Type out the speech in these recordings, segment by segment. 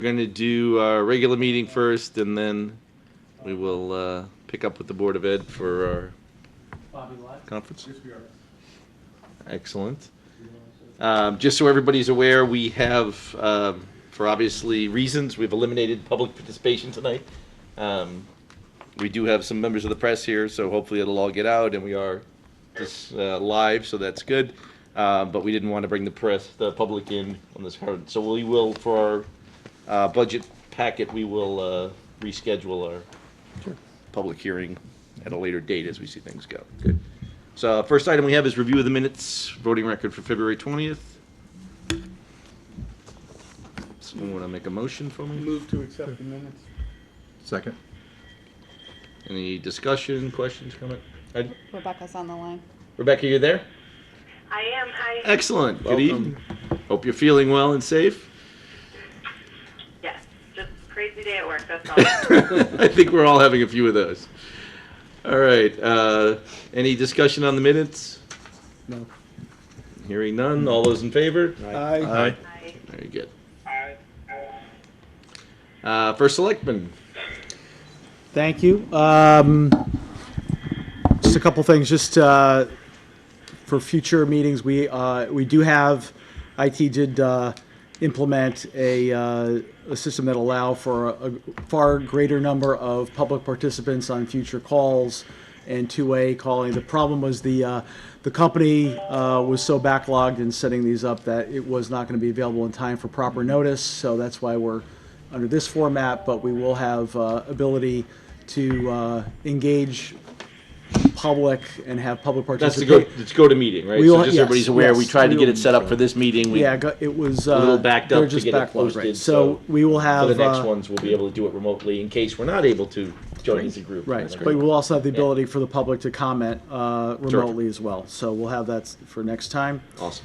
We're going to do our regular meeting first, and then we will pick up with the Board of Ed for our conference. Excellent. Just so everybody's aware, we have, for obviously reasons, we've eliminated public participation tonight. We do have some members of the press here, so hopefully it'll all get out, and we are just live, so that's good. But we didn't want to bring the public in on this card. So we will, for our budget packet, we will reschedule our public hearing at a later date as we see things go. Good. So first item we have is review of the minutes, voting record for February 20th. Someone want to make a motion for me? Move to accept the minutes. Second. Any discussion, questions, comment? Rebecca's on the line. Rebecca, you there? I am. Hi. Excellent. Good Welcome. evening. Hope you're feeling well and safe. Yes. Just crazy day at work. That's all. I think we're all having a few of those. All right. Any discussion on the minutes? No. Hearing none. All those in favor? Aye. Hi. Very good. First selectman. Thank you. Just a couple things. Just for future meetings, we do have, IT did implement a system that allow for a far greater number of public participants on future calls and two-way calling. The problem was the company was so backlogged in setting these up that it was not going to be available in time for proper notice. So that's why we're under this format, but we will have ability to engage public and have public That's participate. it's go to meeting, right? We So will- just yes, everybody's aware, yes. we tried to get it set up for this meeting. We, Yeah, it was a little backed they're up to just get it backlogged, posted. right. So we will have for the next ones, we'll be able to do it remotely in case we're not able to join as a group. right, That's but great. we'll also have the ability for the public to comment remotely as well. So we'll have that for next time. Awesome.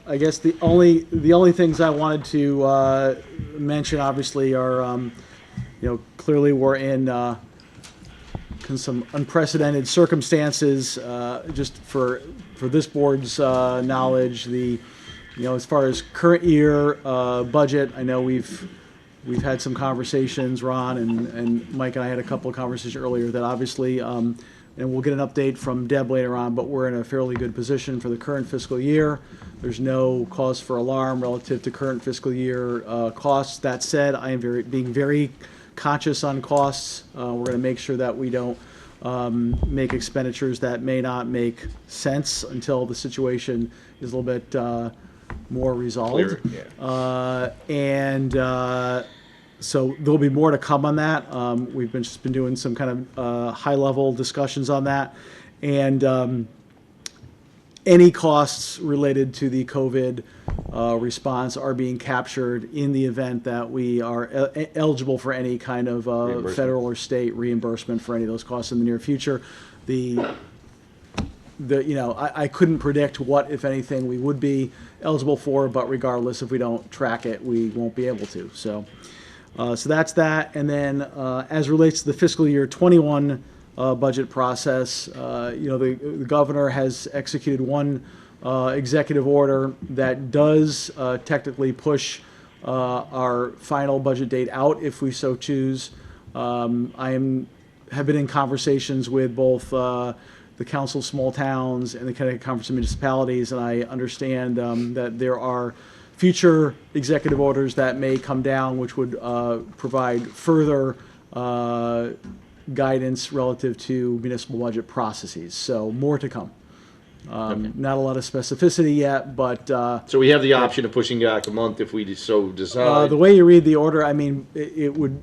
I guess the only things I wanted to mention, obviously, are clearly we're in some unprecedented circumstances. Just for this board's knowledge, as far as current year budget, I know we've had some conversations. Ron and Mike and I had a couple of conversations earlier that obviously, and we'll get an update from Deb later on, but we're in a fairly good position for the current fiscal year. There's no cause for alarm relative to current fiscal year costs. That said, I am being very conscious on costs. We're going to make sure that we don't make expenditures that may not make sense until the situation is a little bit more resolved. Clear, yeah. So there'll be more to come on that. We've just been doing some kind of high-level discussions on that. And any costs related to the COVID response are being captured in the event that we are eligible for any kind of federal or state reimbursement for any of those costs in the near future. I couldn't predict what, if anything, we would be eligible for, but regardless, if we don't track it, we won't be able to. So that's that. And then as relates to the fiscal year 21 budget process, the governor has executed one executive order that does technically push our final budget date out if we so choose. Have been in conversations with both the Council of Small Towns and the Connecticut Conference of Municipalities, and I understand that there are future executive orders that may come down which would provide further guidance relative to municipal budget processes. So more to come. Not a lot of specificity yet, but So we have the option of pushing back a month if we so decide. the way you read the order, I mean, it would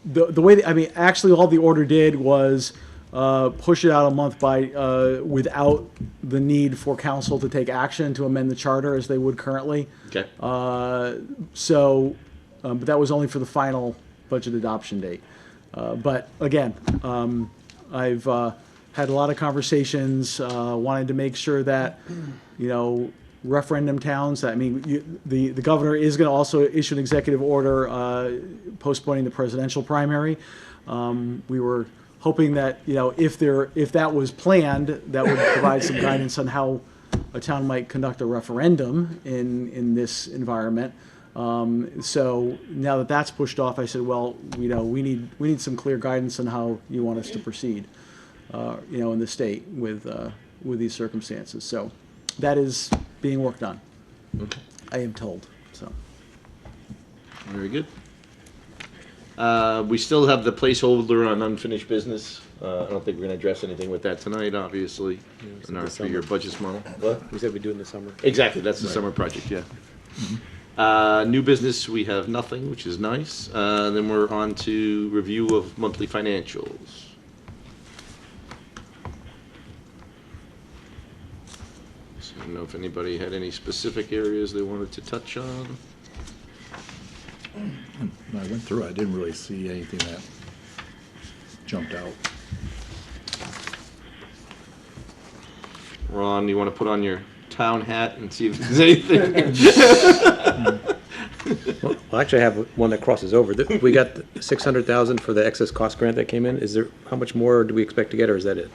the way actually all the order did was push it out a month without the need for council to take action to amend the charter as they would currently. Okay. But that was only for the final budget adoption date. But again, I've had a lot of conversations, wanted to make sure that, referendum towns, the governor is going to also issue an executive order postponing the presidential primary. We were hoping that, if that was planned, that would provide some guidance on how a town might conduct a referendum in this environment. So now that that's pushed off, I said, well, you know, we need some clear guidance on how you want us to proceed, you know, in the state with these circumstances. So that is being worked on, I am told, so. Very good. We still have the placeholder on unfinished business. I don't think we're gonna address anything with that tonight, obviously, in our three-year budget model. What? We said we'd do it in the summer. Exactly, that's the summer project, yeah. New business, we have nothing, which is nice. Then we're on to review of monthly financials. So I don't know if anybody had any specific areas they wanted to touch on. I went through, I didn't really see anything that jumped out. Ron, you want to put on your town hat and see if there's anything? Well, actually, I have one that crosses over. We got 600,000 for the excess cost grant that came in. Is there, how much more do we expect to get, or is that it?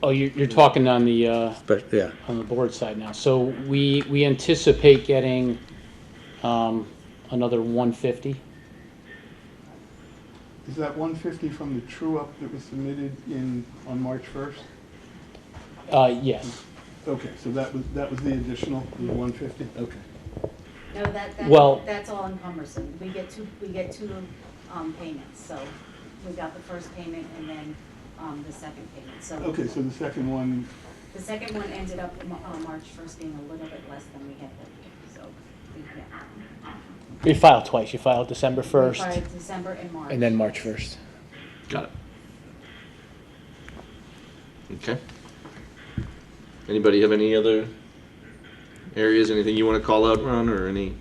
Oh, you're talking on the But, yeah, board side now. So we anticipate getting another 150. Is that 150 from the true-up that was submitted on March 1st? Yes. Okay, so that was the additional, the 150? Okay. No, Well- that's all encumbersome. We get two payments, so we got the first payment and then, the second payment, so. Okay, so the second one, The second one ended up, March 1st being a little bit less than we had hoped, so. You filed twice. You filed December We 1st filed December and March. and then March 1st. Got it. Okay. Anybody have any other areas, anything you want to call out, Ron, or any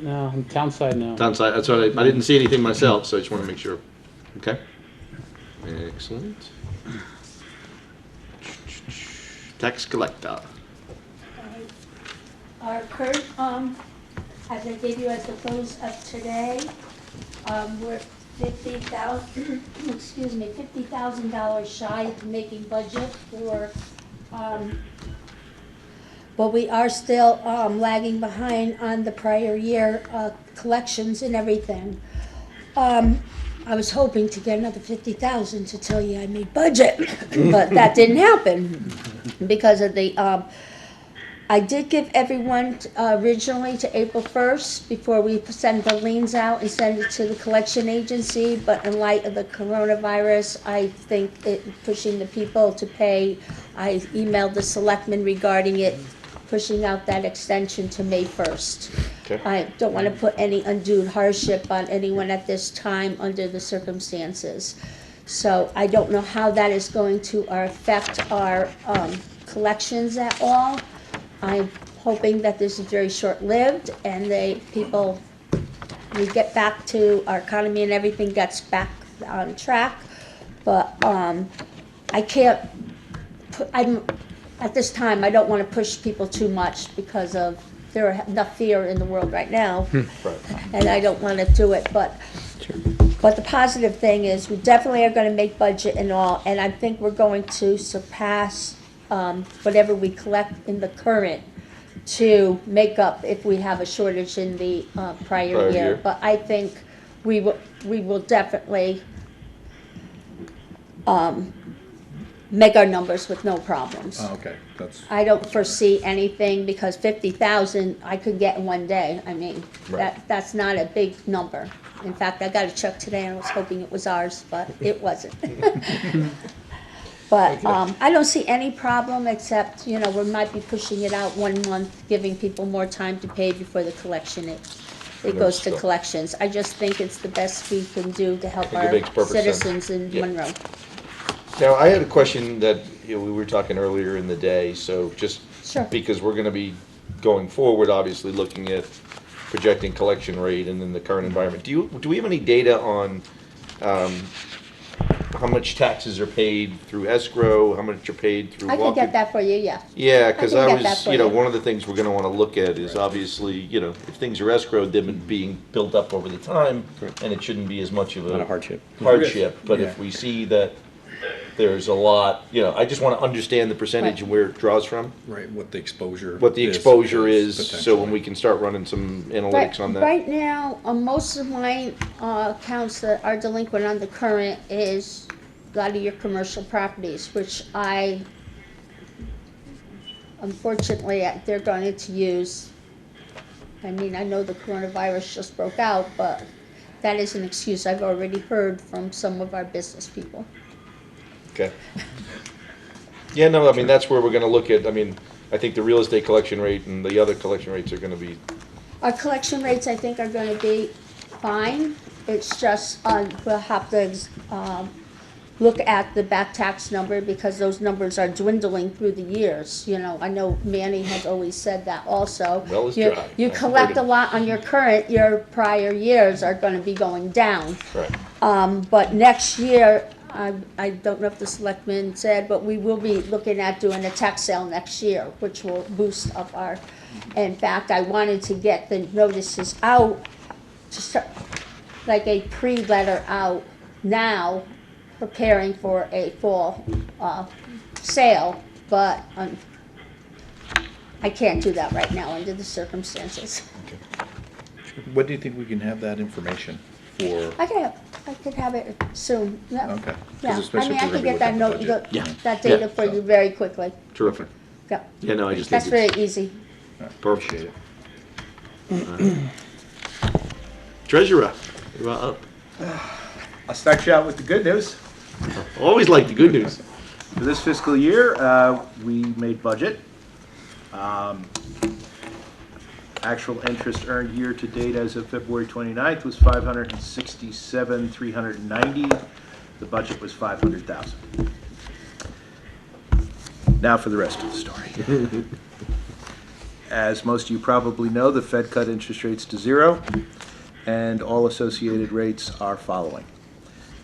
No, on town side, no. downside? That's what I didn't see anything myself, so I just want to make sure. Okay. Excellent. Tax collector. Our current, as I gave you as the close of today, we're $50,000 shy of making budget for, but we are still lagging behind on the prior year collections and everything. I was hoping to get another 50,000 to tell you I made budget, but that didn't happen because of the, I did give everyone originally to April 1st before we send the liens out and send it to the collection agency, but in light of the coronavirus, I think pushing the people to pay, I emailed the selectmen regarding it, pushing out that extension to May 1st. Okay. I don't want to put any undue hardship on anyone at this time under the circumstances. So I don't know how that is going to affect our collections at all. I'm hoping that this is very short-lived and we get back to our economy and everything gets back on track. But I can't, at this time, I don't want to push people too much because of there are enough fear in the world right now. And I don't want to do it, but the positive thing is we definitely are going to make budget and all, and I think we're going to surpass whatever we collect in the current to make up if we have a shortage in the prior year. But I think we will definitely make our numbers with no problems. Oh, okay, that's, I don't foresee anything because 50,000 I could get in one day. I mean, Right. that's not a big number. In fact, I got a check today and I was hoping it was ours, but it wasn't. But I don't see any problem except, we might be pushing it out 1 month, giving people more time to pay before the collection. It goes to collections. I just think it's the best we can do to help think it our makes perfect sense. citizens in Yeah. Monroe. Now, I had a question that we were talking earlier in the day, so just Sure. because we're going to be going forward, obviously looking at projecting collection rate and then the current environment. Do we have any data on how much taxes are paid through escrow, how much are paid through I can get that for you, yeah. Yeah, because I I can get that was, for you. one of the things we're going to want to look at is obviously, if things are escrowed, they've been being built up over the time, and it shouldn't be as much of not a a hardship. hardship. But Yeah. if we see that there's a lot, I just want to understand the percentage Right. and where it draws from, Right, what the exposure. what the exposure is, so when potentially. we can start running some Right, analytics on that. right now, most of my accounts that are delinquent on the current is a lot of your commercial properties, which unfortunately, they're going to use. I mean, I know the coronavirus just broke out, but that is an excuse I've already heard from some of our business people. Okay. Yeah, no, I mean, that's where we're gonna look at, I think the real estate collection rate and the other collection rates are gonna be, Our collection rates, I think, are gonna be fine. It's just, we'll have to, look at the back tax number because those numbers are dwindling through the years. I know Manny has always said that also. Well is You- dry. You That's collect a pretty- lot on your current, your prior years are gonna be going down. right. But next year, I don't know if the selectmen said, but we will be looking at doing a tax sale next year, which will boost up our, in fact, I wanted to get the notices out, to start, like a pre-letter out now, preparing for a fall, sale, but, I can't do that right now under the circumstances. When do you think we can have that information for? I could have it soon, yeah. Okay. 'Cause Yeah, especially if I we're can gonna get that look note, at the budget. Yeah. that data Yeah. for you very quickly, Terrific. yeah. Yeah, no, I just think That's very it's easy. Appreciate it. treasurer. You're up. I'll start you out with the good news. Always like the good news. For this fiscal year, we made budget. Actual interest earned year-to-date as of February 29th was $567,390. The budget was $500,000. Now for the rest of the story. As most of you probably know, the Fed cut interest rates to 0, and all associated rates are following.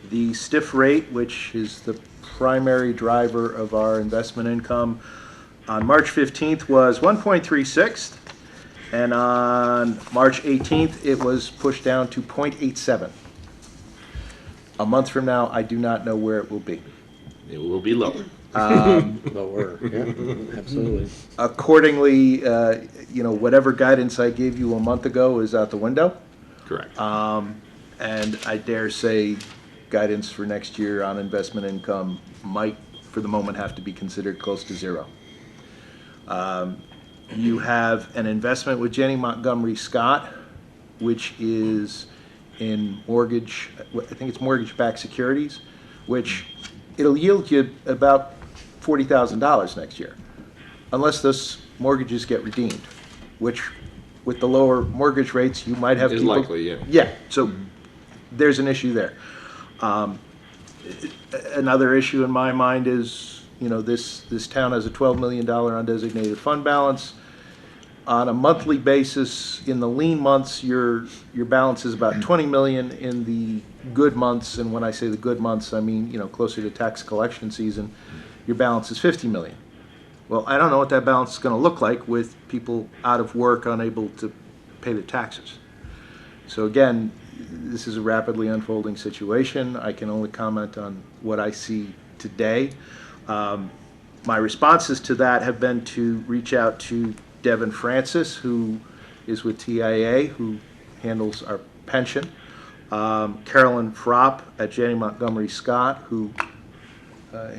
The stiff rate, which is the primary driver of our investment income, on March 15th was 1.36, and on March 18th it was pushed down to 0.87. A month from now, I do not know where it will be. It will be lower. Lower, yeah, absolutely. Accordingly, whatever guidance I gave you a month ago is out the window. Correct. And I dare say guidance for next year on investment income might, for the moment, have to be considered close to 0. You have an investment with Janney Montgomery Scott, which is in mortgage, I think it's mortgage-backed securities, which it'll yield you about $40,000 next year, unless those mortgages get redeemed, which with the lower mortgage rates, you might have Is people. likely, yeah. Yeah, so there's an issue there. Another issue in my mind is, this town has a $12 million undesignated fund balance. On a monthly basis, in the lean months, your balance is about 20 million. In the good months, and when I say the good months, I mean, closer to tax collection season, your balance is 50 million. Well, I don't know what that balance is going to look like with people out of work, unable to pay their taxes. So again, this is a rapidly unfolding situation. I can only comment on what I see today. My responses to that have been to reach out to Devin Francis, who is with TIA, who handles our pension. Carolyn Fropp at Janney Montgomery Scott, who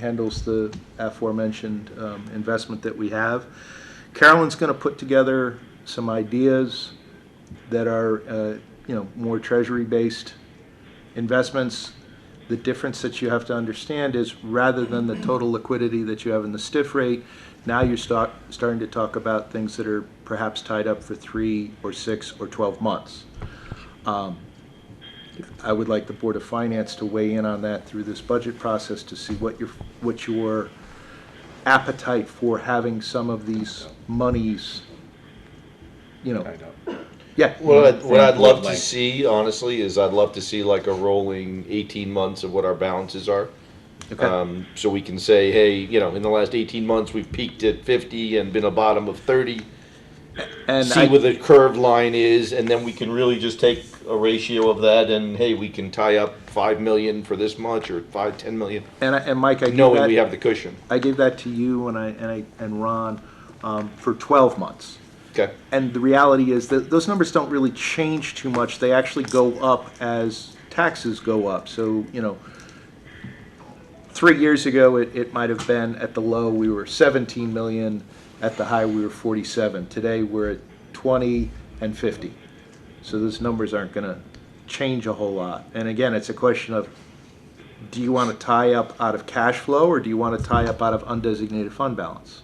handles the aforementioned investment that we have. Carolyn's going to put together some ideas that are, more treasury-based investments. The difference that you have to understand is, rather than the total liquidity that you have in the stiff rate, now you're starting to talk about things that are perhaps tied up for 3 or 6 or 12 months. I would like the Board of Finance to weigh in on that through this budget process to see what your appetite for having some of these monies, Tied up. yeah. What I'd love to see, honestly, is I'd love to see like a rolling 18 months of what our balances are. Okay. So we can say, hey, in the last 18 months, we've peaked at 50 and been a bottom of 30. And see where the curved line is, and then we can really just take a ratio of that, and hey, we can tie up 5 million for this much, or 10 million, and Mike, knowing we have the cushion. I gave that to you and Ron for 12 months. Okay. And the reality is that those numbers don't really change too much. They actually go up as taxes go up. So, 3 years ago, it might have been at the low, we were 17 million. At the high, we were 47. Today, we're at 20 and 50. So those numbers aren't going to change a whole lot. And again, it's a question of, do you want to tie up out of cash flow, or do you want to tie up out of undesignated fund balance?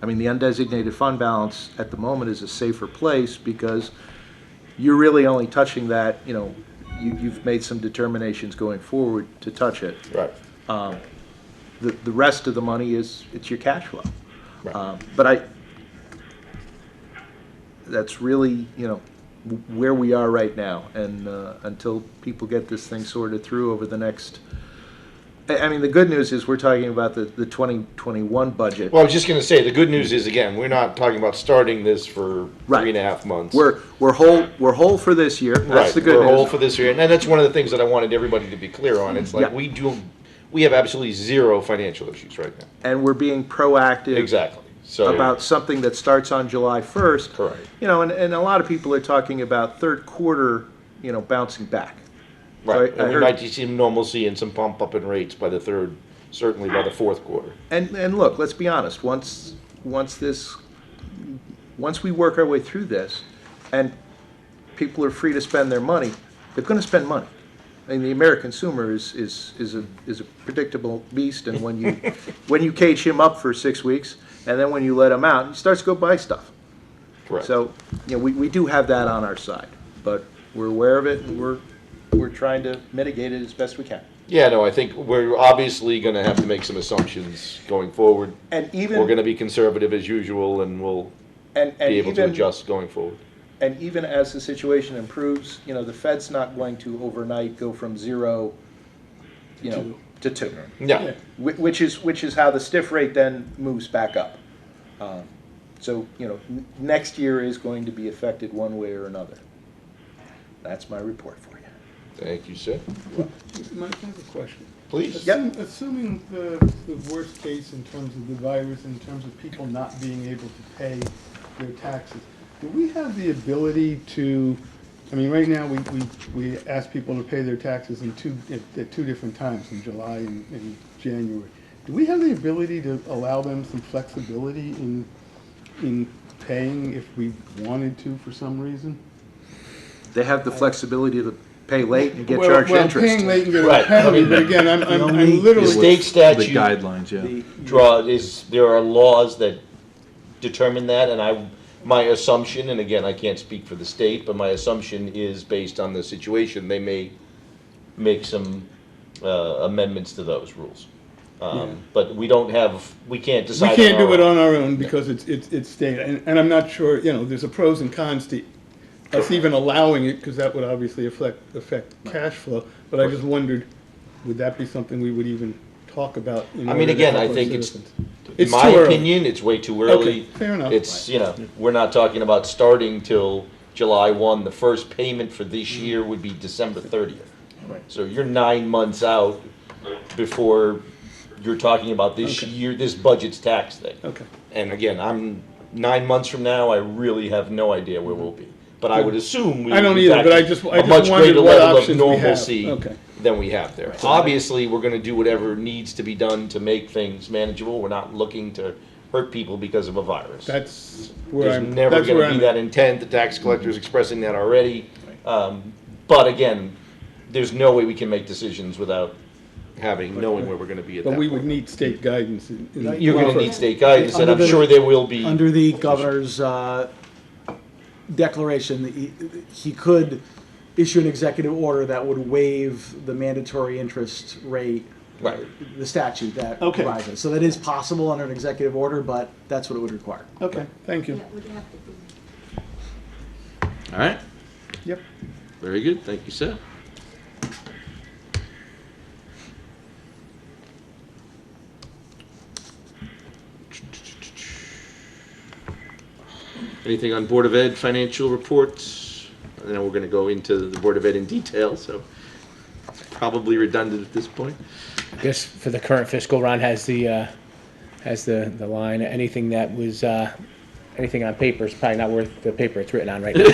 I mean, the undesignated fund balance at the moment is a safer place because you're really only touching that, you've made some determinations going forward to touch it. Right. The rest of the money it's your cash flow. Right. But that's really, where we are right now. And until people get this thing sorted through over the next, I mean, the good news is we're talking about the 2021 budget. Well, I was just going to say, the good news is, again, we're not talking about starting this for Right. 3.5 months. We're whole for this year. That's Right, the good we're whole news. for this year, and that's one of the things that I wanted everybody to be clear on. It's like Yeah. we have absolutely zero financial issues right now. And we're being proactive. Exactly. So About something that starts on July 1st. Correct. And a lot of people are talking about third quarter, bouncing back. right, So I and we heard- might see some normalcy and some pump up in rates by the third, certainly by the fourth quarter. And look, let's be honest, once we work our way through this, and people are free to spend their money, they're gonna spend money. I mean, the American consumer is a predictable beast, and when you cage him up for 6 weeks, and then when you let him out, he starts to go buy stuff. Correct. So, we do have that on our side, but we're aware of it, and we're trying to mitigate it as best we can. Yeah, no, I think we're obviously going to have to make some assumptions going forward. And even We're going to be conservative as usual, and we'll and be able to even adjust going forward. And even as the situation improves, the Fed's not going to overnight go from 0, to 2. Yeah. Which is how the stiff rate then moves back up. So, next year is going to be affected one way or another. That's my report for you. Thank you, sir. Mike, I have a question. Please. Assuming the worst case in terms of the virus, in terms of people not being able to pay their taxes, do we have the ability to, I mean, right now, we ask people to pay their taxes at two different times, in July and January. Do we have the ability to allow them some flexibility in paying if we wanted to for some reason? They have the flexibility to pay late and get charged interest. Paying late and get Right. a penalty, but again, I'm literally. The state The statute guidelines, yeah. there are laws that determine that, and my assumption, and again, I can't speak for the state, but my assumption is based on the situation, they may make some amendments to those rules. But we can't decide. We can't do it own. on our own because it's state, and I'm not sure, there's a pros and cons to us even allowing it, because that would obviously affect cash flow, but I just wondered, would that be something we would even talk about? I mean, again, I think in It's my too early. opinion, it's way too early. Okay, fair enough. It's, we're not talking about starting till July 1. The first payment for this year would be December 30th. Right. So you're 9 months out before you're talking about this year, this budget's tax thing. Okay. And again, I'm 9 months from now, I really have no idea where we'll be. But I would assume we I don't would be either, back but I to just a much wondered greater what level of options we have. normalcy Okay. than we have there. Obviously, we're gonna do whatever needs to be done to make things manageable. We're not looking to hurt people because of a virus. That's where There's I'm, never that's where gonna be I'm that at. intent. The tax collector's expressing that already. But again, there's no way we can make decisions without knowing where we're gonna be at that But we point. would need state guidance. You're gonna need state guidance, and Under I'm the- sure there will be. Under the governor's declaration, he could issue an executive order that would waive the mandatory interest rate, Right. the statute that Okay. provides it. So that is possible under an executive order, but that's what it would require. Okay, thank you. Yeah, would have to be. All right. Yep. Very good. Thank you, sir. Anything on Board of Ed financial reports? And then we're gonna go into the Board of Ed in detail, so probably redundant at this point. I guess for the current fiscal, Ron has the line, anything that was, anything on paper is probably not worth the paper it's written on right now.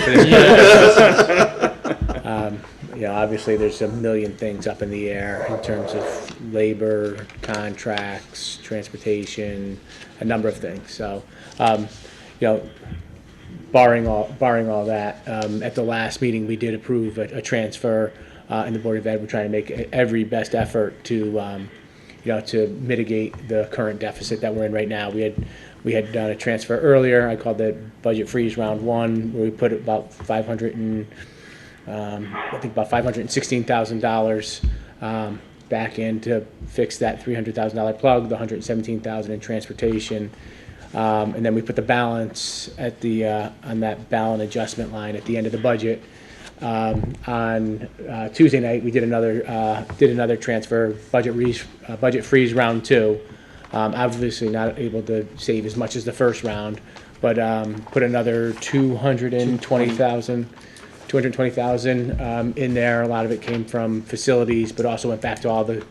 You know, obviously, there's a million things up in the air in terms of labor, contracts, transportation, a number of things. So, you know, barring all that, at the last meeting, we did approve a transfer in the Board of Ed. We're trying to make every best effort to, you know, to mitigate the current deficit that we're in right now. We had done a transfer earlier. I called it budget freeze round one, where we put about about $516,000 back in to fix that $300,000 plug, the $117,000 in transportation. And then we put the balance at the on that balance adjustment line at the end of the budget. On Tuesday night, we did another transfer, budget freeze round two. Obviously not able to save as much as the first round, but put another 220,000 in there. A lot of it came from facilities, but also went back to all the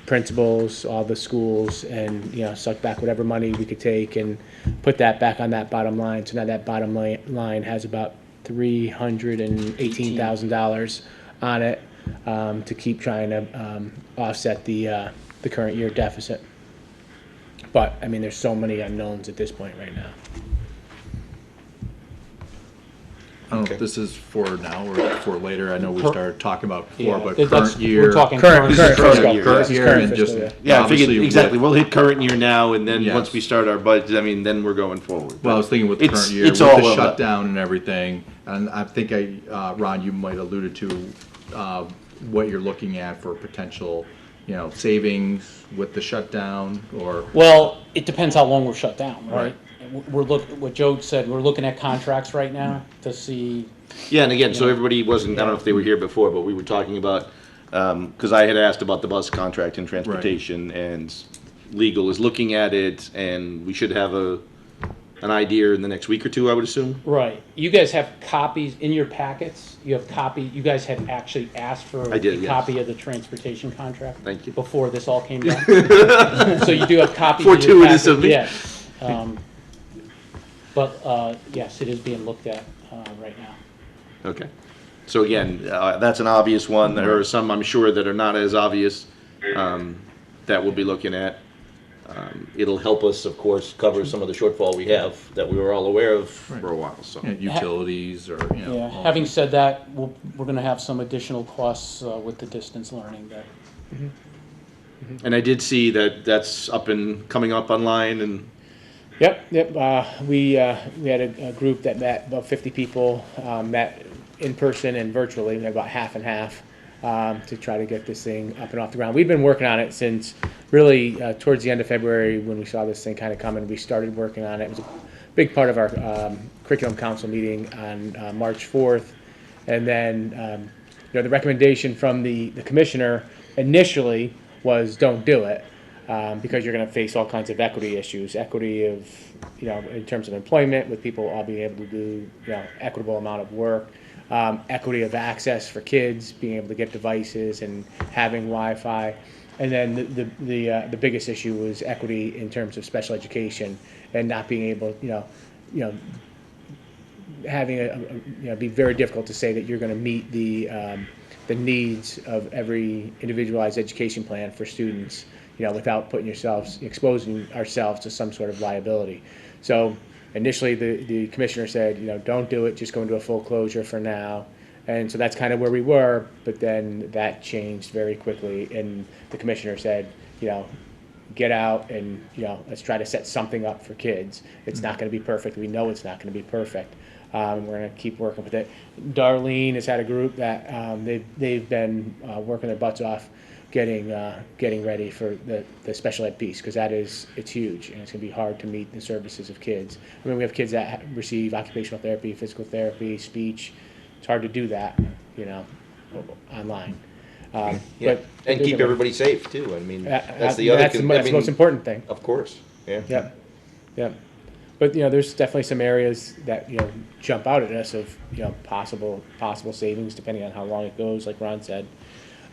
principals, all the schools, and, you know, sucked back whatever money we could take and put that back on that bottom line. So now that bottom line has about $318,000 on it, to keep trying to offset the current year deficit. But I mean, there's so many unknowns at this point right now. I don't know if this is for now or for later. I know we started talking about before, Yeah, but that's- current year. We're talking Current fiscal year, Current yeah. year Current and just. fiscal year. Yeah, I obviously figured, with- exactly, we'll hit current year now, and then Yes. once we start our budget, I mean, then we're going forward. Well, I was thinking with the It's- current year, it's with all the of that. shutdown and everything, and I think Ron, you might alluded to, what you're looking at for potential, you know, savings with the shutdown, or, Well, it depends how long we're shut down, right? What Joe said, we're looking at contracts right now to see. Yeah, and again, so everybody wasn't, I don't know if they were here before, but we were talking about, because I had asked about the bus contract and transportation, and legal is looking at it, and we should have an idea in the next week or two, I would assume. Right. You guys have copies in your packets. You guys had actually asked for I did, a yes. copy of the transportation contract. Thank you. Before this all came down. So you do have copies. Fortuitous of me. Yes. But yes, it is being looked at right now. Okay. So again, that's an obvious one. There are some, I'm sure, that are not as obvious, that we'll be looking at. It'll help us, of course, cover some of the shortfall we have that we were all aware of for a while, so. you know, utilities, or, you know. Yeah. all- Having said that, we're going to have some additional costs with the distance learning that. And I did see that that's up and coming up online, and Yep. We had a group that met, about 50 people, met in person and virtually, about half and half, to try to get this thing up and off the ground. We've been working on it since really towards the end of February, when we saw this thing kind of coming. We started working on it. It was a big part of our curriculum council meeting on March 4th. And then you know, the recommendation from the commissioner initially was don't do it. Because you're going to face all kinds of equity issues, equity of, you know, in terms of employment, with people all being able to do, you know, equitable amount of work, equity of access for kids, being able to get devices and having Wi-Fi, and then the biggest issue was equity in terms of special education and not being able, you know, having be very difficult to say that you're going to meet the needs of every individualized education plan for students, you know, without exposing ourselves to some sort of liability. So initially the commissioner said, you know, don't do it, just go into a full closure for now. And so that's kind of where we were, but then that changed very quickly, and the commissioner said, you know, get out and, you know, let's try to set something up for kids. It's not going to be perfect. We know it's not going to be perfect. We're going to keep working with it. Darlene has had a group that they've been working their butts off getting ready for the special ed piece, because it's huge, and it's going to be hard to meet the services of kids. I mean, we have kids that receive occupational therapy, physical therapy, speech. It's hard to do that, you know, online. yeah, But and keep everybody safe too. I mean, that's the that's other. the most important thing. Of course, yeah. Yep. But, there's definitely some areas that, jump out at us of, possible savings depending on how long it goes, like Ron said.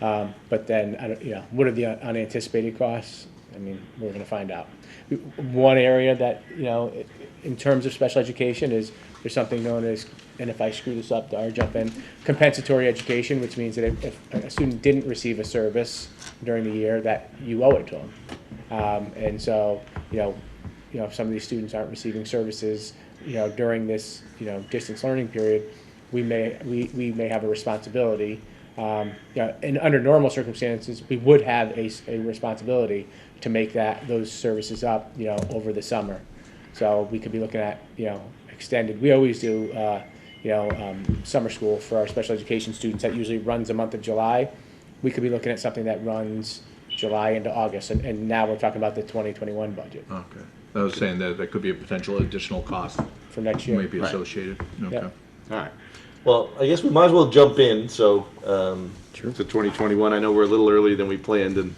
But then, I don't, what are the unanticipated costs? I mean, we're gonna find out. One area that, in terms of special education is, there's something known as, and if I screw this up, I'll jump in, compensatory education, which means that if a student didn't receive a service during the year, that you owe it to them. And so, if some of these students aren't receiving services, during this, distance learning period, we may have a responsibility. And under normal circumstances, we would have a responsibility to make those services up, over the summer. So we could be looking at, extended. We always do, summer school for our special education students. That usually runs the month of July. We could be looking at something that runs July into August, and now we're talking about the 2021 budget Okay. I was saying that there could be a potential additional cost for next year. might be associated. Okay. Yeah. All right. Well, I guess we might as well jump in. So, to 2021, I know we're a little earlier than we planned, and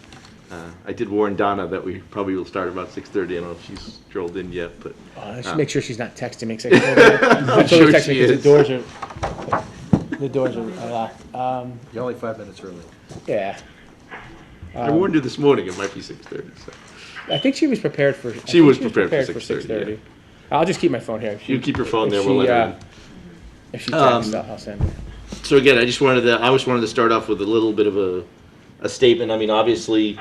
I did warn Donna that we probably will start about 6:30. I don't know if she's strolled in yet, but I should make sure she's not texting me. I'm sure she is. The doors are locked. You're only 5 minutes early. Yeah. I warned her this morning. It might be 6:30. So. I think she was prepared for. She was prepared for 6:30. Yeah. I'll just keep my phone here. You keep your phone if there. she, We'll let her in. If she texts, I'll send her. So again, I just wanted to start off with a little bit of a statement. I mean, obviously,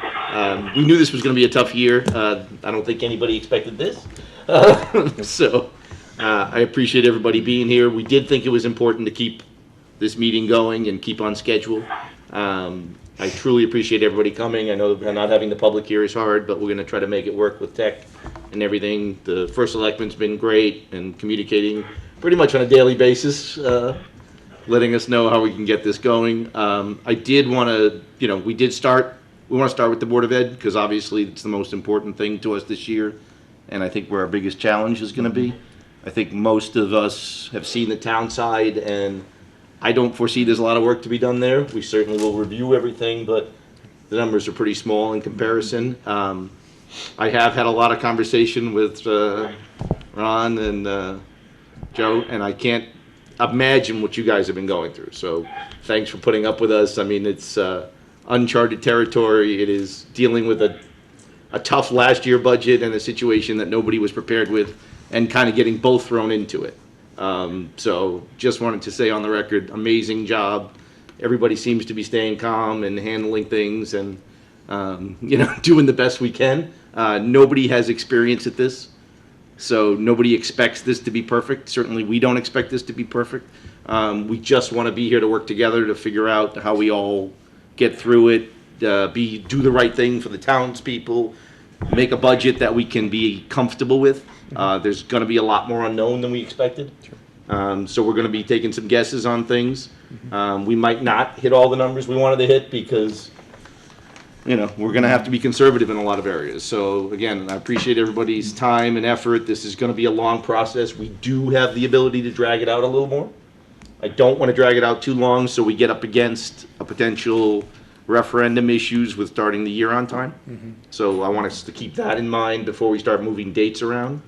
we knew this was going to be a tough year. I don't think anybody expected this. So I appreciate everybody being here. We did think it was important to keep this meeting going and keep on schedule. I truly appreciate everybody coming. I know not having the public here is hard, but we're going to try to make it work with tech and everything. The first selectman's been great and communicating pretty much on a daily basis, letting us know how we can get this going. I did want to, we want to start with the Board of Ed because obviously it's the most important thing to us this year, and I think where our biggest challenge is going to be. I think most of us have seen the town side, and I don't foresee there's a lot of work to be done there. We certainly will review everything, but the numbers are pretty small in comparison. I have had a lot of conversation with Ron and Joe, and I can't imagine what you guys have been going through. So thanks for putting up with us. I mean, it's uncharted territory. It is dealing with a tough last year budget and a situation that nobody was prepared with, and kind of getting both thrown into it. So just wanted to say on the record, amazing job. Everybody seems to be staying calm and handling things and, doing the best we can. Nobody has experience at this, so nobody expects this to be perfect. Certainly we don't expect this to be perfect. We just want to be here to work together to figure out how we all get through it, do the right thing for the townspeople, make a budget that we can be comfortable with. There's going to be a lot more unknown than we expected. So we're going to be taking some guesses on things. We might not hit all the numbers we wanted to hit because, we're going to have to be conservative in a lot of areas. So again, I appreciate everybody's time and effort. This is going to be a long process. We do have the ability to drag it out a little more. I don't want to drag it out too long so we get up against a potential referendum issues with starting the year on time. So I want us to keep that in mind before we start moving dates around.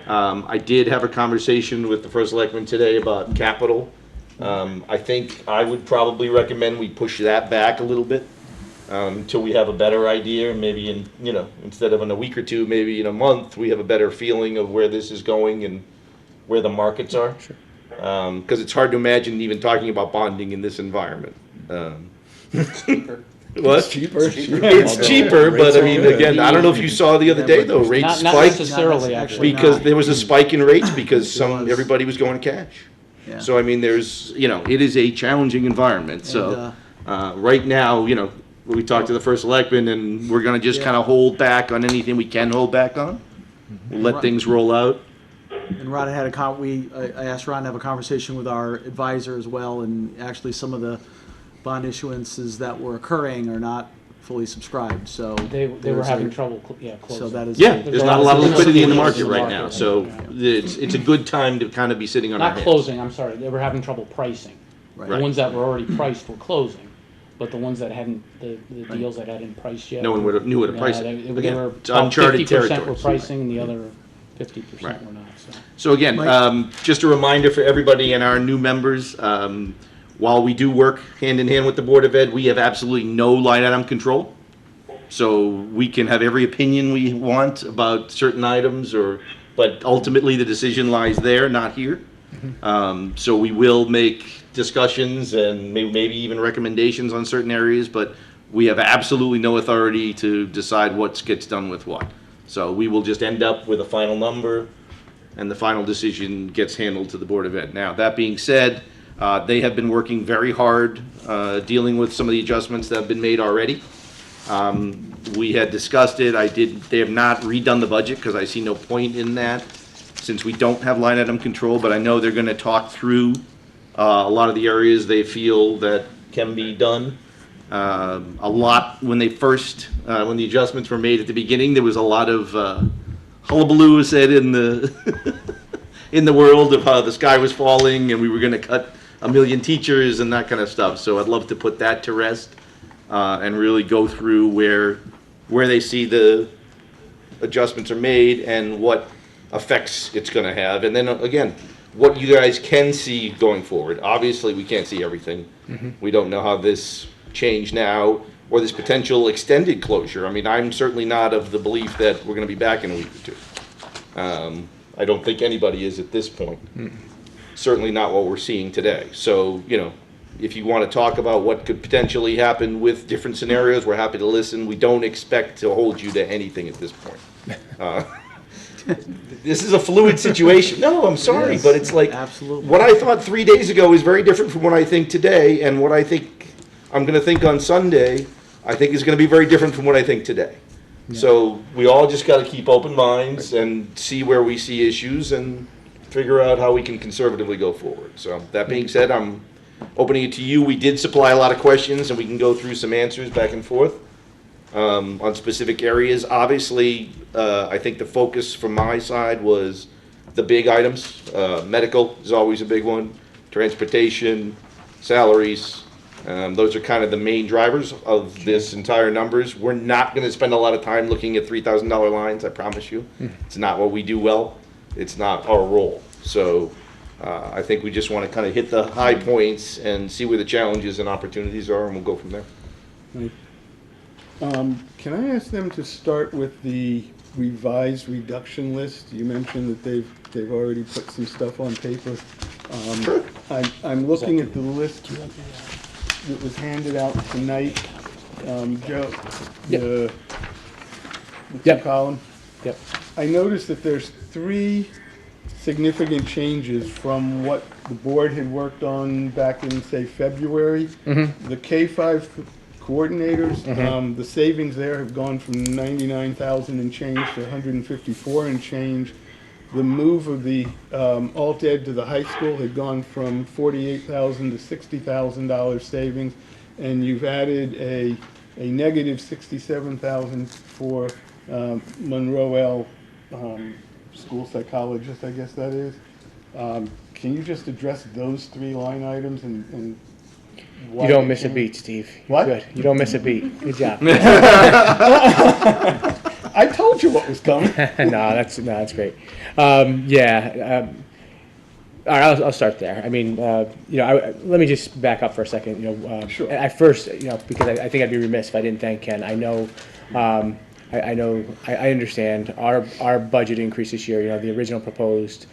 I did have a conversation with the first selectman today about capital. I think I would probably recommend we push that back a little bit until we have a better idea. Maybe instead of in a week or two, maybe in a month, we have a better feeling of where this is going and where the markets are. Because it's hard to imagine even talking about bonding in this environment. It's cheaper. What? It's cheaper. It's cheaper, but I mean, again, I don't know if you saw the other day though, rates Not spiked necessarily, actually. because there was a spike in rates because everybody was going cash. Yeah. So I mean, there's, it is a challenging environment. So right now, we talked to the first selectman and we're going to just kind of hold back on anything we can hold back on. We'll let things roll out. And Ron had I asked Ron to have a conversation with our advisor as well, and actually some of the bond issuances that were occurring are not fully subscribed, so. They were having trouble, closing. So that is. There's not a lot of liquidity in the market in the right now, so it's a good time to kind of be sitting on our Not hands. closing, I'm sorry, they were having trouble pricing. Right. The ones that were already priced were closing, but the ones that hadn't, the deals that hadn't priced yet. No one knew what to price it. They Again, were it's uncharted 50% were territory. pricing, and the other 50% Right. we're not, so. So again, Mike? just a reminder for everybody and our new members, while we do work hand in hand with the Board of Ed, we have absolutely no line item control. So we can have every opinion we want about certain items but ultimately the decision lies there, not here. So we will make discussions and maybe even recommendations on certain areas, but we have absolutely no authority to decide what gets done with what. So we will just end up with a final number, and the final decision gets handled to the Board of Ed. Now, that being said, they have been working very hard dealing with some of the adjustments that have been made already. We had discussed it. They have not redone the budget because I see no point in that since we don't have line item control, but I know they're going to talk through a lot of the areas they feel that can be done. A lot, when the adjustments were made at the beginning, there was a lot of hullabaloo said in the in the world of how the sky was falling and we were going to cut 1 million teachers and that kind of stuff. So I'd love to put that to rest and really go through where they see the adjustments are made and what effects it's going to have. And then again, what you guys can see going forward. Obviously, we can't see everything. We don't know how this change now or this potential extended closure. I mean, I'm certainly not of the belief that we're going to be back in a week or two. I don't think anybody is at this point. Certainly not what we're seeing today. So, if you want to talk about what could potentially happen with different scenarios, we're happy to listen. We don't expect to hold you to anything at this point. This is a fluid situation. No, I'm sorry, Yes, but it's like absolutely. what I thought 3 days ago is very different from what I think today, and what I think I'm going to think on Sunday, I think is going to be very different from what I think today. So we all just got to keep open minds and see where we see issues and figure out how we can conservatively go forward. So that being said, I'm opening it to you. We did supply a lot of questions, and we can go through some answers back and forth on specific areas. Obviously, I think the focus from my side was the big items. Medical is always a big one. Transportation, salaries. Those are kind of the main drivers of this entire numbers. We're not going to spend a lot of time looking at $3,000 lines, I promise you. It's not what we do well. It's not our role. So I think we just want to kind of hit the high points and see where the challenges and opportunities are, and we'll go from there. Can I ask them to start with the revised reduction list? You mentioned that they've already put some stuff on paper. Sure. I'm looking at the list that was handed out tonight. Joe, the Yep. column. Yep. I noticed that there's 3 significant changes from what the board had worked on back in, say, February. The K-5 coordinators, the savings there have gone from 99,000 and change to 154 and change. The move of the alt ed to the high school had gone from 48,000 to $60,000 savings, and you've added a negative 67,000 for Monroe school psychologist, I guess that is. Can you just address those 3 line items and why You don't they miss a changed? beat, Steve. You're What? Good. You don't miss a beat. Good job. I told you what was coming. That's great. All right, I'll start there. I mean, let me just back up for a second. Sure. At first, because I think I'd be remiss if I didn't thank Ken. I know, I understand our budget increase this year. The original proposed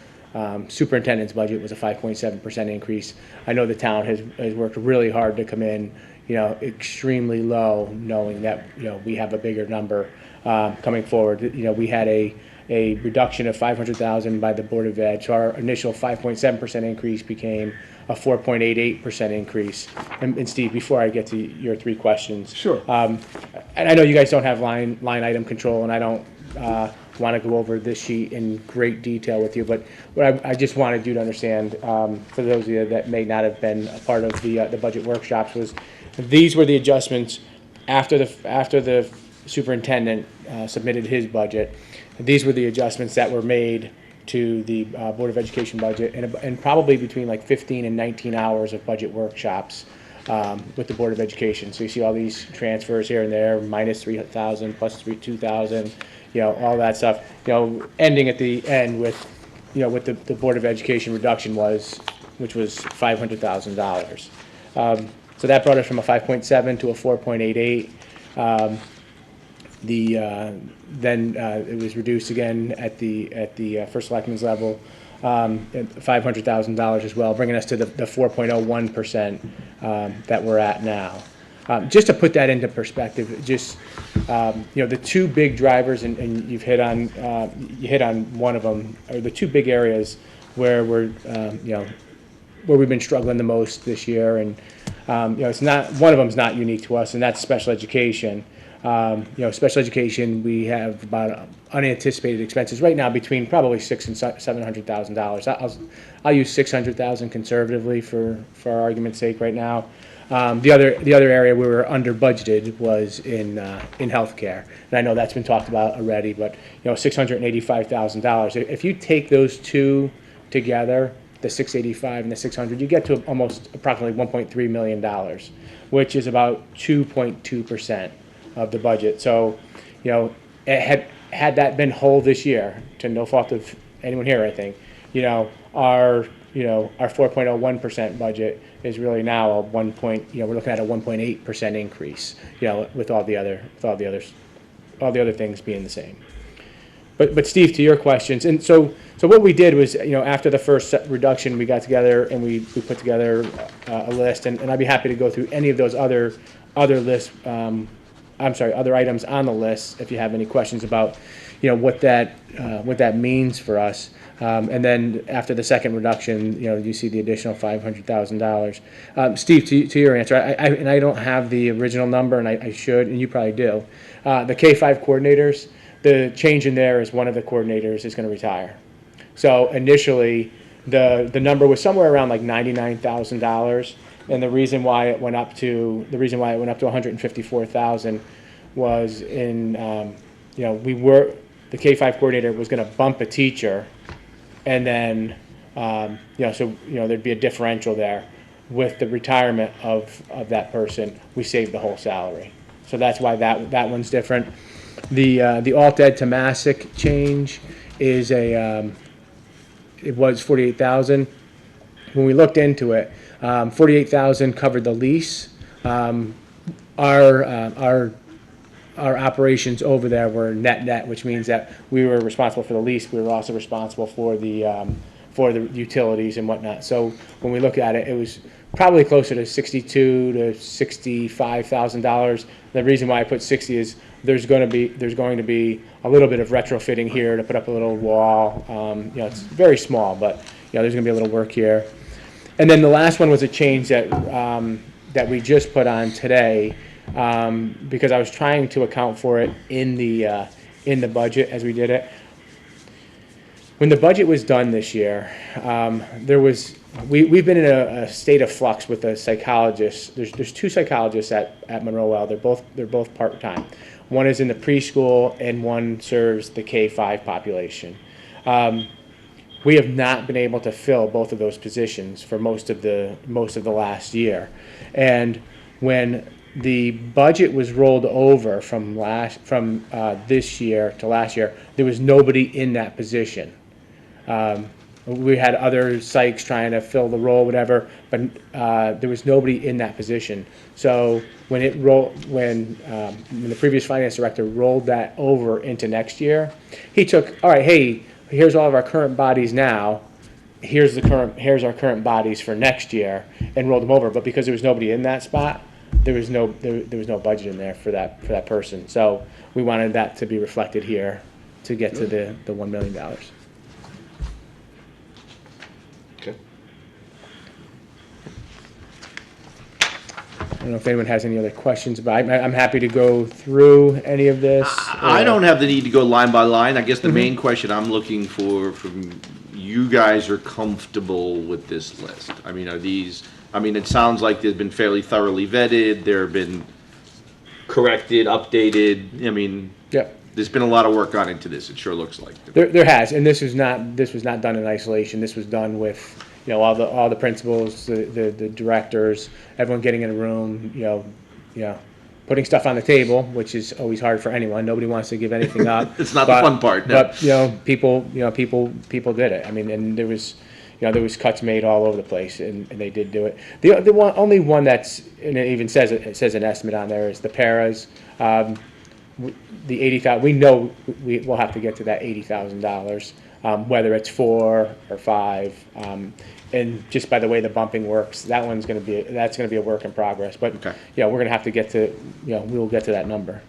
superintendent's budget was a 5.7% increase. I know the town has worked really hard to come in, extremely low, knowing that we have a bigger number coming forward. We had a reduction of $500,000 by the Board of Ed. So our initial 5.7% increase became a 4.88% increase. And Steve, before I get to your 3 questions. Sure. And I know you guys don't have line item control, and I don't want to go over this sheet in great detail with you, but what I just wanted you to understand, for those of you that may not have been a part of the budget workshops, was these were the adjustments after the superintendent submitted his budget. These were the adjustments that were made to the Board of Education budget, and probably between like 15 and 19 hours of budget workshops with the Board of Education. So you see all these transfers here and there, minus 3,000, plus 2,000, all that stuff, ending at the end with, what the Board of Education reduction was, which was $500,000. So that brought us from a 5.7 to a 4.88. Then it was reduced again at the first selectman's level, at $500,000 as well, bringing us to the 4.01% that we're at now. Just to put that into perspective, the two big drivers, and you hit on one of them, are the two big areas where we're where we've been struggling the most this year, and it's not, one of them is not unique to us, and that's special education. Special education, we have about unanticipated expenses right now between probably $600,000 and $700,000. I'll use $600,000 conservatively for our argument's sake right now. The other area we were under budgeted was in healthcare, and I know that's been talked about already. But $685,000. If you take those two together, the 685 and the 600, you get to almost approximately $1.3 million, which is about 2.2% of the budget. So, had that been whole this year, to no fault of anyone here, I think, our 4.01% budget is really now a we're looking at a 1.8% increase, with all the other things being the same. But Steve, to your questions, and so what we did was, after the first reduction, we got together and we put together a list, and I'd be happy to go through any of those other lists. Other items on the list, if you have any questions about, what that means for us. And then after the second reduction, you see the additional $500,000. Steve, to your answer, I don't have the original number, and I should, and you probably do. The K-5 coordinators, the change in there is one of the coordinators is going to retire. So initially, the number was somewhere around like $99,000. And the reason why it went up to $154,000 was the K-5 coordinator was going to bump a teacher, and then there'd be a differential there. With the retirement of that person, we saved the whole salary. So that's why that one's different. The alt ed to Massic change is it was $48,000. When we looked into it, $48,000 covered the lease. Our operations over there were net, which means that we were responsible for the lease. We were also responsible for the utilities and whatnot. So when we look at it, it was probably closer to $62,000 to $65,000. The reason why I put 60 is there's going to be a little bit of retrofitting here to put up a little wall. It's very small, but there's going to be a little work here. And then the last one was a change that we just put on today, because I was trying to account for it in the budget as we did it. When the budget was done this year, we've been in a state of flux with a psychologist. There's two psychologists at Monroe. They're both part-time. One is in the preschool, and one serves the K-5 population. We have not been able to fill both of those positions for most of the last year, and when the budget was rolled over from this year to last year, there was nobody in that position. We had other psychs trying to fill the role, whatever, but there was nobody in that position. So when the previous finance director rolled that over into next year, he took, all right, hey, here's all of our current bodies now. Here's our current bodies for next year, and rolled them over. But because there was nobody in that spot, there was no budget in there for that person. So we wanted that to be reflected here to get to the $1 million. Okay. I don't know if anyone has any other questions, but I'm happy to go through any of this. I don't have the need to go line by line. I guess the main question I'm looking for from you guys are comfortable with this list. I mean, it sounds like they've been fairly thoroughly vetted. They've been corrected, updated. I mean, yep. There's been a lot of work gone into this. It sure looks like. There has, and this was not done in isolation. This was done with all the principals, the directors, everyone getting in a room, putting stuff on the table, which is always hard for anyone. Nobody wants to give anything up. It's not the fun part, no. But people did it. I mean, and there was cuts made all over the place, and they did do it. The only one that's, and it even says an estimate on there, is the paras. The 80,000. We know we'll have to get to that $80,000, whether it's 4 or 5. And just by the way the bumping works, that's going to be a work in progress. But Okay. we're going to have to get to, we'll get to that number.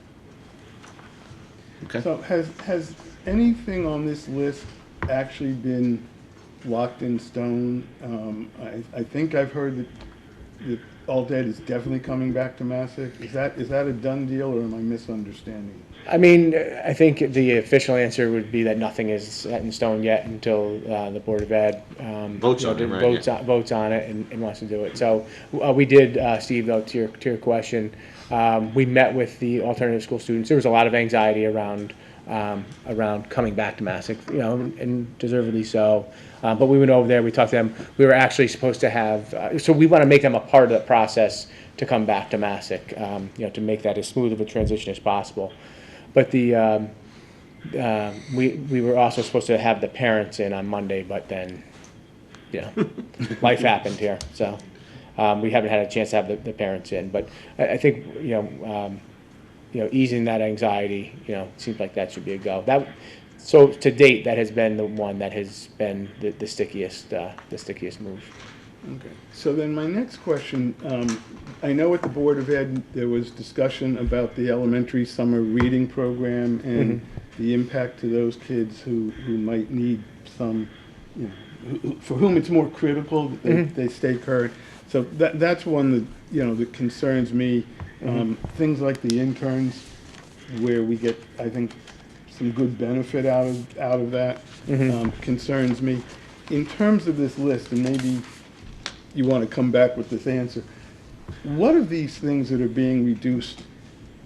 Okay. So has anything on this list actually been locked in stone? I think I've heard that All Dead is definitely coming back to Massac. Is that a done deal, or am I misunderstanding? I mean, I think the official answer would be that nothing is set in stone yet until the Board of Ed Votes on it, right, votes on it and wants to do it. So we did, Steve, though, to your question, we met with the alternative school students. There was a lot of anxiety around coming back to Massac, and deservedly so. But we went over there, we talked to them. We were actually supposed to have, so we want to make them a part of the process to come back to Massac, to make that as smooth of a transition as possible. But we were also supposed to have the parents in on Monday, but then, life happened here, so we haven't had a chance to have the parents in. But I think easing that anxiety, seems like that should be a go. So to date, that has been the one that has been the stickiest move. Okay. So then my next question, I know at the Board of Ed, there was discussion about the elementary summer reading program and the impact to those kids who might need some, for whom it's more critical that they stay current. So that's one that, that concerns me. Things like the interns, where we get, I think, some good benefit out of that, concerns me. In terms of this list, and maybe you want to come back with this answer, what of these things that are being reduced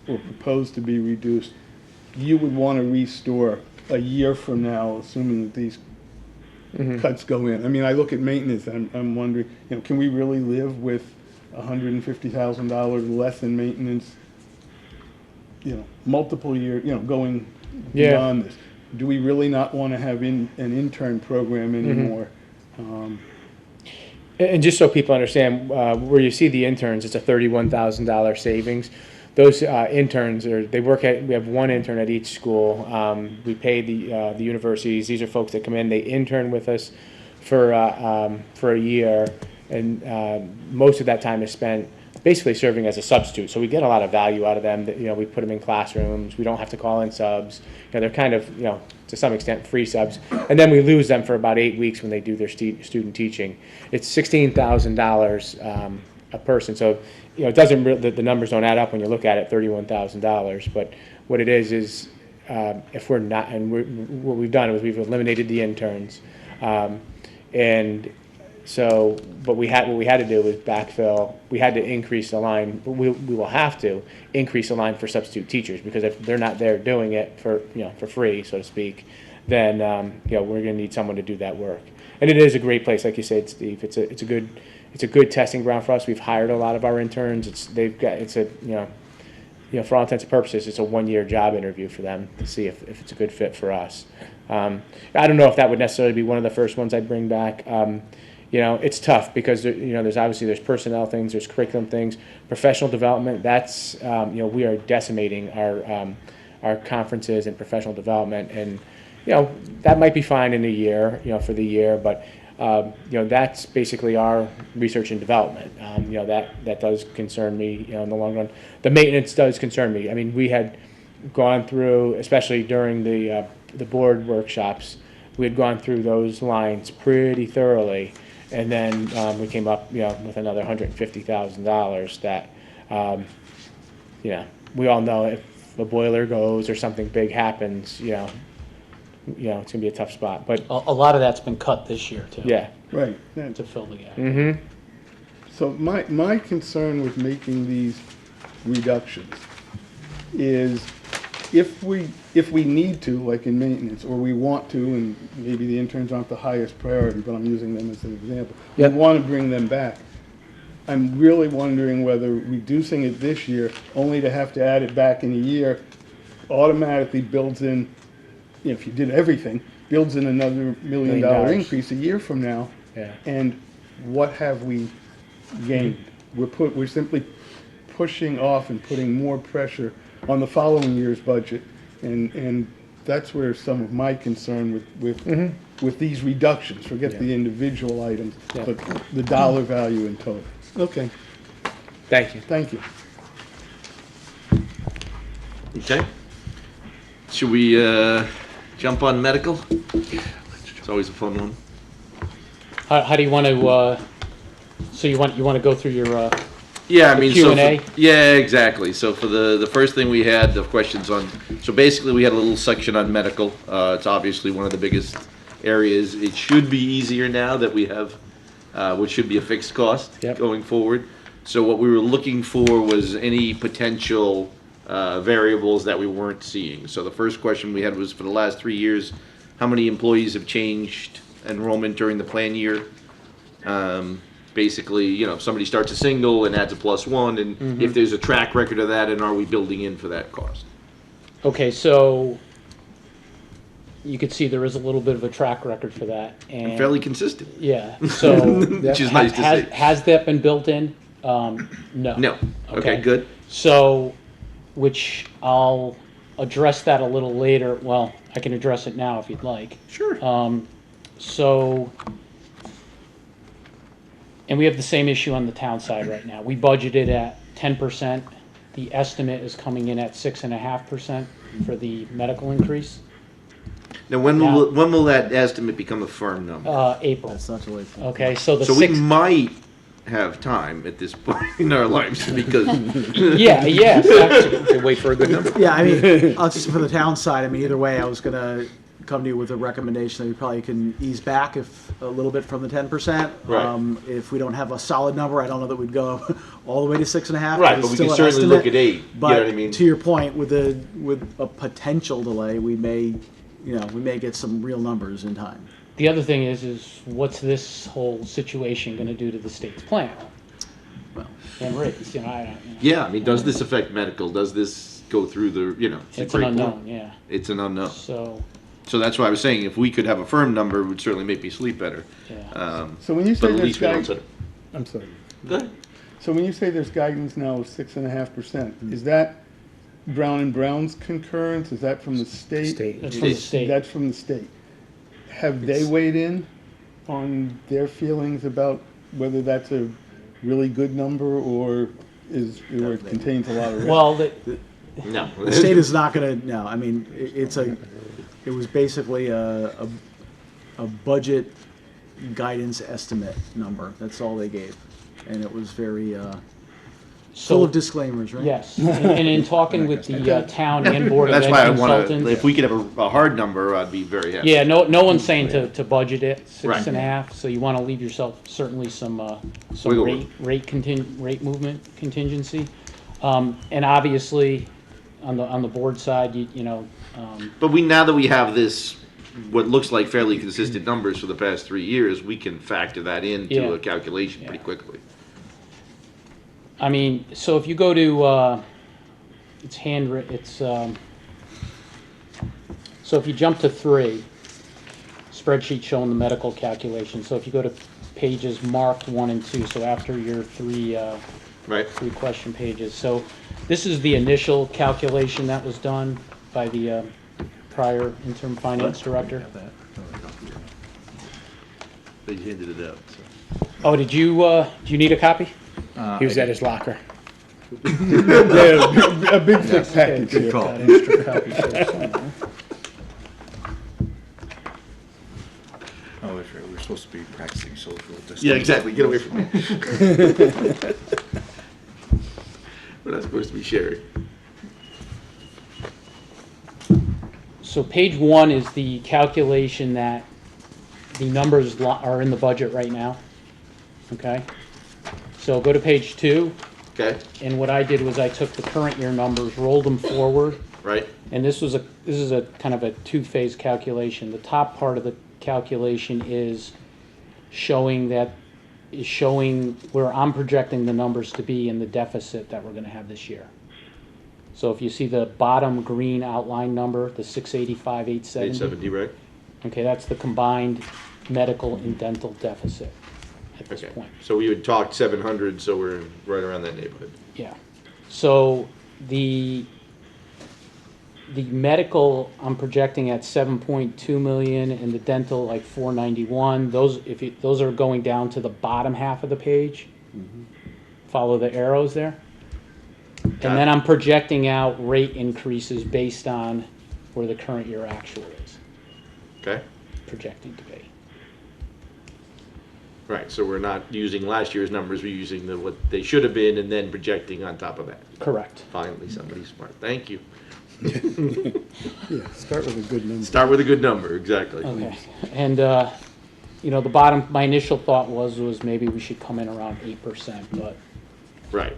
or proposed to be reduced you would want to restore a year from now, assuming that these cuts go in? I mean, I look at maintenance, I'm wondering, can we really live with $150,000 less in maintenance, multiple years, going beyond this? Do we really not want to have an intern program anymore? And just so people understand, where you see the interns, it's a $31,000 savings. Those interns we have one intern at each school. We pay the universities. These are folks that come in, they intern with us for a year, and most of that time is spent basically serving as a substitute. So we get a lot of value out of them. We put them in classrooms. We don't have to call in subs. They're kind of, to some extent, free subs. And then we lose them for about 8 weeks when they do their student teaching. It's $16,000 a person. So, it doesn't the numbers don't add up when you look at it, $31,000. But what it is if we're not, and what we've done is we've eliminated the interns, and so, but what we had to do was backfill. We had to increase the line. We will have to increase the line for substitute teachers, because if they're not there doing it for free, so to speak, then we're going to need someone to do that work. And it is a great place, like you said, Steve. It's a good testing ground for us. We've hired a lot of our interns. For all intents and purposes, it's a 1-year job interview for them to see if it's a good fit for us. I don't know if that would necessarily be one of the first ones I'd bring back. It's tough because there's personnel things, there's curriculum things, professional development. That's we are decimating our conferences and professional development, and that might be fine in a year, for the year, but that's basically our research and development. That does concern me, in the long run. The maintenance does concern me. I mean, we had gone through, especially during the board workshops, we had gone through those lines pretty thoroughly. And then we came up, with another $150,000 that, we all know if a boiler goes or something big happens, it's going to be a tough spot. But A lot of that's been cut this year, too. yeah. Right. To fill the gap. So my concern with making these reductions is if we need to, like in maintenance, or we want to, and maybe the interns aren't the highest priority, but I'm using them as an example, we want to bring them back, I'm really wondering whether reducing it this year, only to have to add it back in a year, automatically builds in, if you did everything, builds in another $1 million $1 increase a year from now. Yeah. And what have we gained? We're simply pushing off and putting more pressure on the following year's budget. And that's where some of my concern with these reductions, forget the individual items, Yeah. but the dollar value in total. Okay, Thank you. thank you. Okay. Should we jump on medical? It's always a fun one. How do you want to, so you want to go through your, Yeah, I mean, so Q&A? yeah, exactly. So for the first thing we had the questions on. So basically, we had a little section on medical. It's obviously one of the biggest areas. It should be easier now that we have, which should be a fixed cost Yep. going forward. So what we were looking for was any potential variables that we weren't seeing. So the first question we had was, for the last 3 years, how many employees have changed enrollment during the plan year? Basically, if somebody starts a single and adds a +1, and if there's a track record of that, and are we building in for that cost? okay, so you could see there is a little bit of a track record for that. And Fairly consistent, yeah, so which is nice to see. has that been built in? No. No. Okay, good. So, which I'll address that a little later. Well, I can address it now if you'd like. Sure. So, and we have the same issue on the town side right now. We budgeted at 10%. The estimate is coming in at 6.5% for the medical increase. Now, when will that estimate become a firm number? April. That's not too late. Okay, so the So we six. might have time at this point in our lives because Yeah, yes, actually. To wait for a good number. Yeah, I mean, just for the town side, I mean, either way, I was gonna come to you with a recommendation that we probably can ease back a little bit from the 10%. Right. If we don't have a solid number, I don't know that we'd go all the way to 6.5. Right, it's but we still can an certainly estimate. look at 8, you know But what I mean? to your point, with a potential delay, we may get some real numbers in time. The other thing is what's this whole situation going to do to the state's plan? Well, And rates, I don't. yeah, I mean, does this affect medical? Does this go through the it's a It's an great unknown, point. yeah. It's an unknown. So, So that's why I was saying if we could have a firm number, it would certainly make me sleep better. yeah. So when you But say at there's least we don't guidance, set it. I'm sorry. Good. So when you say there's guidance now of 6.5%, is that Brown and Brown's concurrence? Is that from the state? State. That's from the state. That's from the state. Have they weighed in on their feelings about whether that's a really good number or it contains a lot of risk? Well, No. the state is not gonna, no, I mean, it was basically a budget guidance estimate number. That's all they gave. And it was very, full of disclaimers, right? yes. And in talking with the town and board of That's ed why I want to. consultants. If we could have a hard number, I'd be very happy. Yeah, no one's saying to budget it Right. 6.5, so you want to leave yourself certainly some Wiggle room. rate movement contingency. And obviously, on the board side, But now that we have this, what looks like fairly consistent numbers for the past 3 years, we can factor that into Yeah. a calculation pretty Yeah. quickly. I mean, so if you go to, it's handwritten, so if you jump to 3, spreadsheet showing the medical calculation. So if you go to pages marked 1 and 2, so after your 3 Right. 3 question pages. So this is the initial calculation that was done by the prior interim finance director. They handed it out. So. Oh, do you need a copy? He was at his locker. Yeah, a big thick package Good here. call. Extra copy here somewhere. Oh, that's right, we're supposed to be practicing social distance. Yeah, exactly. Get away from me. We're not supposed to be sharing. So page 1 is the calculation that the numbers are in the budget right now. Okay? So go to page 2, Okay. and what I did was I took the current year numbers, rolled them forward, Right. and this is a kind of a 2-phase calculation. The top part of the calculation is showing that is showing where I'm projecting the numbers to be in the deficit that we're gonna have this year. So if you see the bottom green outline number, the 685, 870. 870, right? Okay, that's the combined medical and dental deficit at this Okay. point. So we had talked 700, so we're right around that neighborhood. Yeah. So the medical, I'm projecting at 7.2 million, and the dental like 491. Those are going down to the bottom half of the page. Follow the arrows there. And then I'm projecting out rate increases based on where the current year actual is, Okay? projecting to be. Right, so we're not using last year's numbers, we're using what they should have been and then projecting on top of that. Correct. Finally, somebody's smart. Thank you. Yeah, start with a good number. Start with a good number, exactly. Okay. And, the bottom, my initial thought was maybe we should come in around 8%, but Right.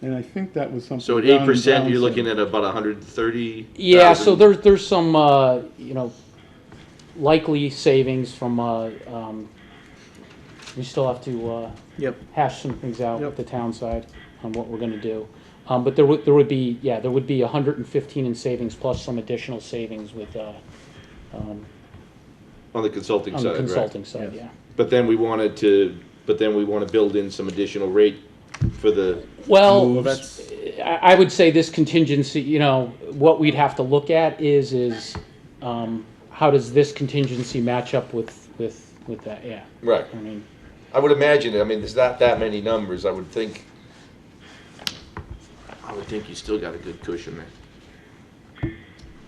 And I think that was something. So at Brown and 8%, Brown you're said. looking at about 130. yeah, so there's some, likely savings from, we still have to, Yep. hash some things out with Yep. the town side on what we're gonna do. But there would be 115 in savings plus some additional savings with, on the consulting on side, the right? consulting side, yeah. But then we want to build in some additional rate for the, Well, that's- I would say this contingency, what we'd have to look at is how does this contingency match up with that, yeah. right. I mean, I would imagine, there's not that many numbers, I would think you still got a good cushion there.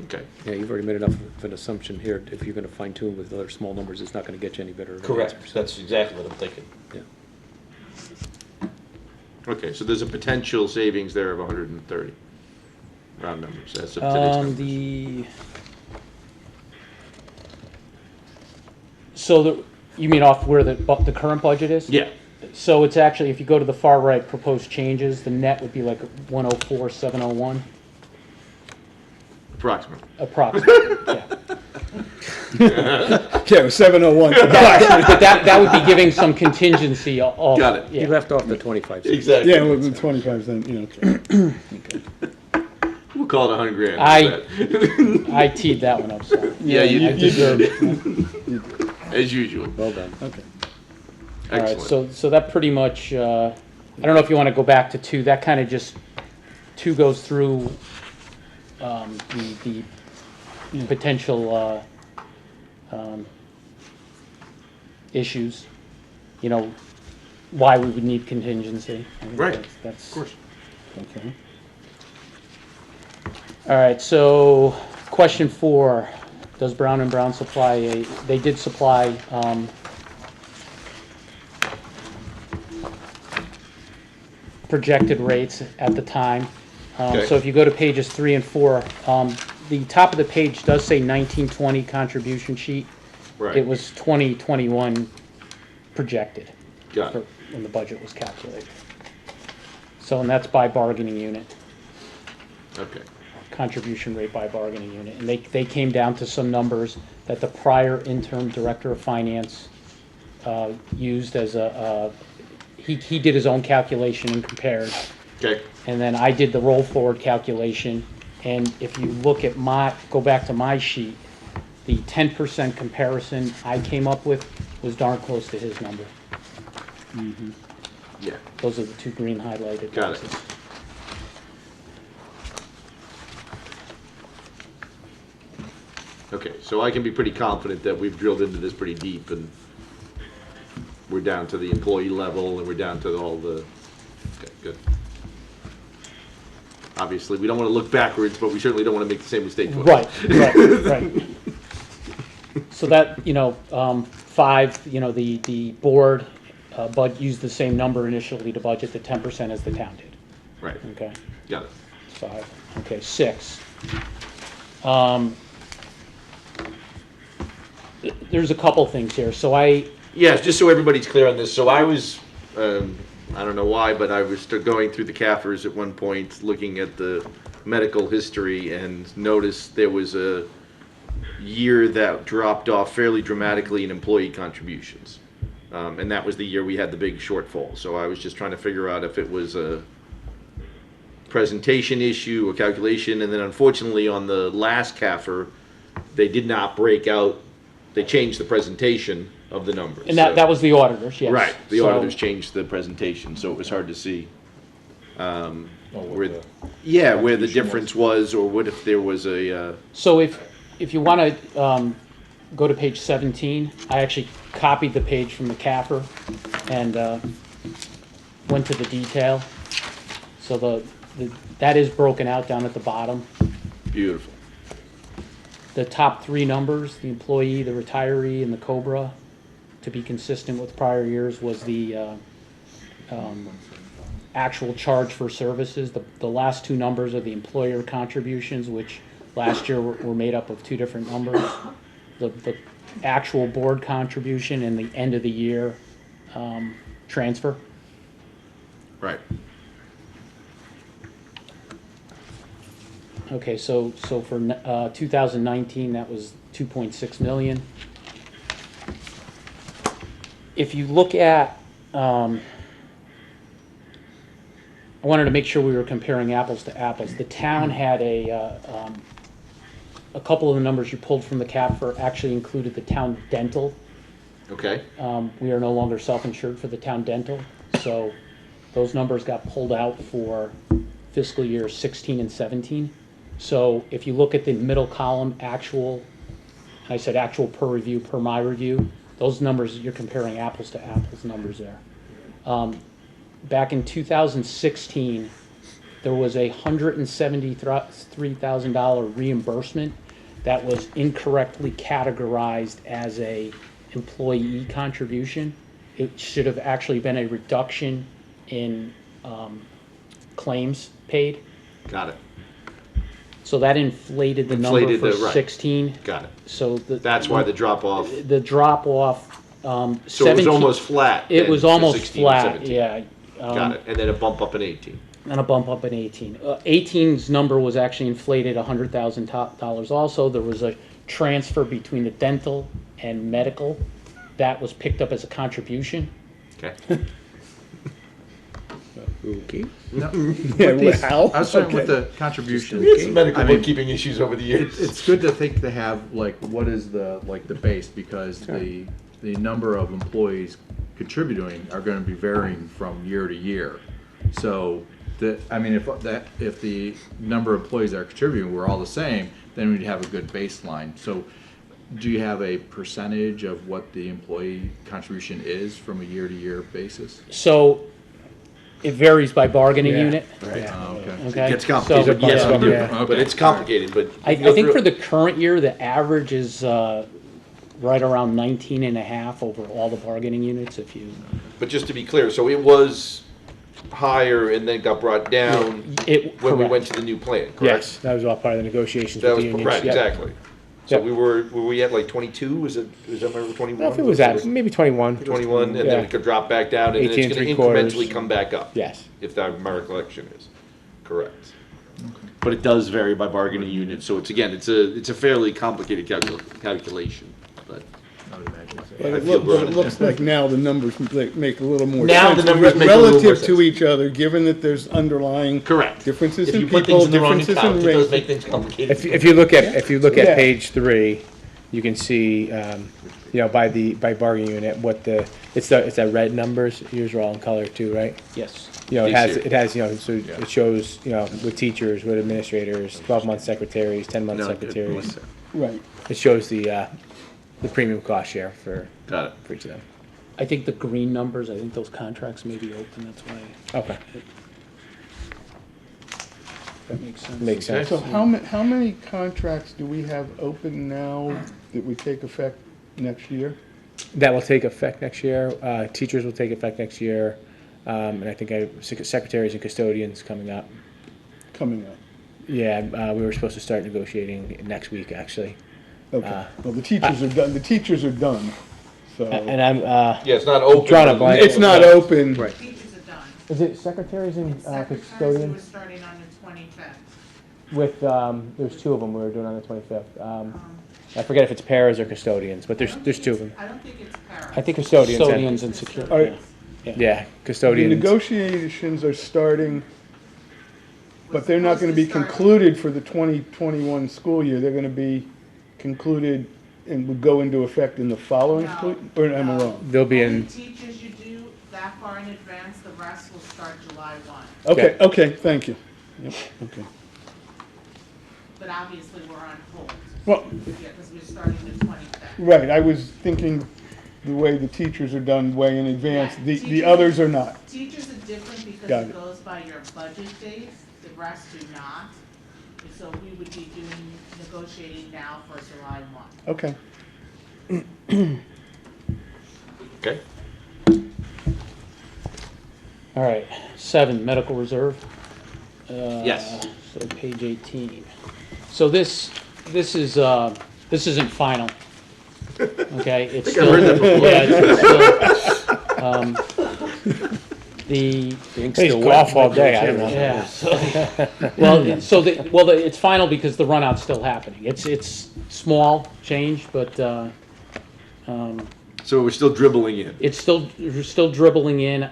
Okay. Yeah, you've already made enough of an assumption here. If you're gonna fine tune with other small numbers, it's not gonna get you any better. That's exactly what I'm thinking. Yeah. Okay, so there's a potential savings there of 130, round numbers, that's up to today's numbers. You mean off where the current budget is? Yeah, So it's actually, if you go to the far right, proposed changes, the net would be like 104,701, approximately. approximately, yeah. Yeah, it was 701. But that would be giving some contingency off. Got it. You Yeah. left off the 25 cents. Exactly. Yeah, with 25%, We'll call it 100 grand. I teed that one up, sorry. Yeah, I deserve it. As usual. Well done. Okay. All right, Excellent. so that pretty much, I don't know if you want to go back to 2, that kind of just, 2 goes through the potential issues, why we would need contingency. I think Right. That's. Of course. Okay. All right, so question 4, does Brown and Brown supply they did supply projected rates at the time. Okay. So if you go to pages 3 and 4, the top of the page does say 1920 contribution sheet. Right. It was 2021 projected Got for it. when the budget was calculated. So, and that's by bargaining unit, Okay. contribution rate by bargaining unit. And they came down to some numbers that the prior interim director of finance used as he did his own calculation and compared. Okay. And then I did the roll forward calculation. And if you look at go back to my sheet, the 10% comparison I came up with was darn close to his number. Yeah. Those are the 2 green highlighted Got it. boxes. Okay, so I can be pretty confident that we've drilled into this pretty deep and we're down to the employee level and we're down to all the, okay, good. Obviously, we don't want to look backwards, but we certainly don't want to make the same mistake twice. Right. So that, 5, the board used the same number initially to budget the 10% as the town did. Right, Okay, got it. 5. Okay, 6. There's a couple things here. So Yes, just so everybody's clear on this, so I was, I don't know why, but I was going through the CAFRs at one point, looking at the medical history and noticed there was year that dropped off fairly dramatically in employee contributions. And that was the year we had the big shortfall. So I was just trying to figure out if it was a presentation issue or calculation. And then unfortunately on the last CAFR, they did not break out, they changed the presentation of the numbers. And that was the auditors, yes. Right, the So- auditors changed the presentation, so it was hard to see. Where, the yeah, where the contribution difference was, or what if there was a, So if you want to go to page 17, I actually copied the page from the CAFR and went to the detail. So that is broken out down at the bottom. beautiful. The top three numbers, the employee, the retiree, and the COBRA, to be consistent with prior years, was the actual charge for services. The last two numbers are the employer contributions, which last year were made up of two different numbers. The actual board contribution and the end of the year transfer. Right. Okay, so for 2019, that was 2.6 million. If you look at, I wanted to make sure we were comparing apples to apples. The town had a couple of the numbers you pulled from the CAFR actually included the town dental. Okay, We are no longer self-insured for the town dental, so those numbers got pulled out for fiscal year 16 and 17. So if you look at the middle column, actual, I said actual per review, per my review, those numbers, you're comparing apples to apples numbers there. Back in 2016, there was a $173,000 reimbursement that was incorrectly categorized as a employee contribution. It should have actually been a reduction in claims paid. got it, So that inflated the Inflated number the- for right. 16. got it. So That's why the drop off, the drop off. so it was almost flat. It then was for almost 16 and flat, 17. yeah. Got it, and then a bump up in 18. And a bump up in 18. 18's number was actually inflated $100,000 also. There was a transfer between the dental and medical. That was picked up as a contribution. Okay. Okay. No, Yeah, with these- how? I was starting with Okay. the contribution. medical I mean, bookkeeping issues over the It's good to think to have, like, what is the base, because the number of employees contributing are gonna be varying from year to year. So, if the number of employees that are contributing were all the same, then we'd have a good baseline. So, do you have a percentage of what the employee contribution is from a year-to-year basis? So it varies by bargaining Yeah. unit. Right. Okay. Okay. It gets complicated, So- yes, we do, Yeah. but it's complicated, but. I think for the current year, the average is right around 19 and a half over all the bargaining units if you. But just to be clear, so it was higher and then got brought down when we went to the new plan, correct? Yes, that was all part of the negotiations That with was, the unions. right, Yep. exactly. So Yep. were we at like 22, was that remember 21? I don't know if it was that, maybe 21. 21, and then Yeah. it could drop back down, and then 18 it's and gonna 3/4. incrementally come back up. Yes. If that, my recollection is correct. But it does vary by bargaining unit, so it's a fairly complicated calculation, but. I would imagine so. But I it feel looks like now the numbers make a little more Now sense. the numbers make a little more Relative sense. to each other, given that there's underlying Correct. differences If in you put people, things in the wrong differences account, in it does race. make things complicated. If you look at Yeah. page 3, you can see, by bargaining unit, it's that red numbers, yours are all in color too, right? Yes. These here. It has, so it shows, with teachers, with administrators, 12-month secretaries, 10-month No, secretaries. Right. It shows the premium cost share for Got it. each of them. I think the green numbers, I think those contracts may be open, that's why. Okay, That makes sense. makes sense. So how many contracts do we have open now that would take effect next year? That will take effect next year. Teachers will take effect next year. And I think secretaries and custodians coming up. Coming up. Yeah, we were supposed to start negotiating next week, actually. Okay. Well, the teachers are done. The teachers are done. So And I'm, Yeah, it's not open. Drawing a blank. it's not open. Right. Teachers are done. Is it secretaries and Secretaries, we're custodians? starting on the 25th. With, there's two of them we were doing on the 25th. I forget if it's paras or custodians, but there's two of them. I don't think it's para. I think custodians. Custodians and security. All right. Yeah, The custodians. negotiations are starting, but they're not gonna be concluded for the 2021 school year. They're gonna be concluded and will go into effect in the following school, or am I wrong? They'll be Only in. teachers you do that far in advance, the rest will start July 1. Okay, okay, thank you. Yep, okay. But obviously, we're on hold. Well, Yeah, because we're starting the 25th. right, I was thinking the way the teachers are done way in advance, Yeah, the teachers- others are not. Teachers are different because Got it it. goes by your budget days, the rest do not. And so we would be doing, negotiating now for July 1. Okay. Okay. All right, 7, medical reserve. Yes. So page 18. So this isn't final. Okay, it's I think I've heard that before. Yeah, it's still, the, Please golf all day. I don't know. yeah, so, it's final because the runout's still happening. It's small change, but, So we're still dribbling in. we're still dribbling in.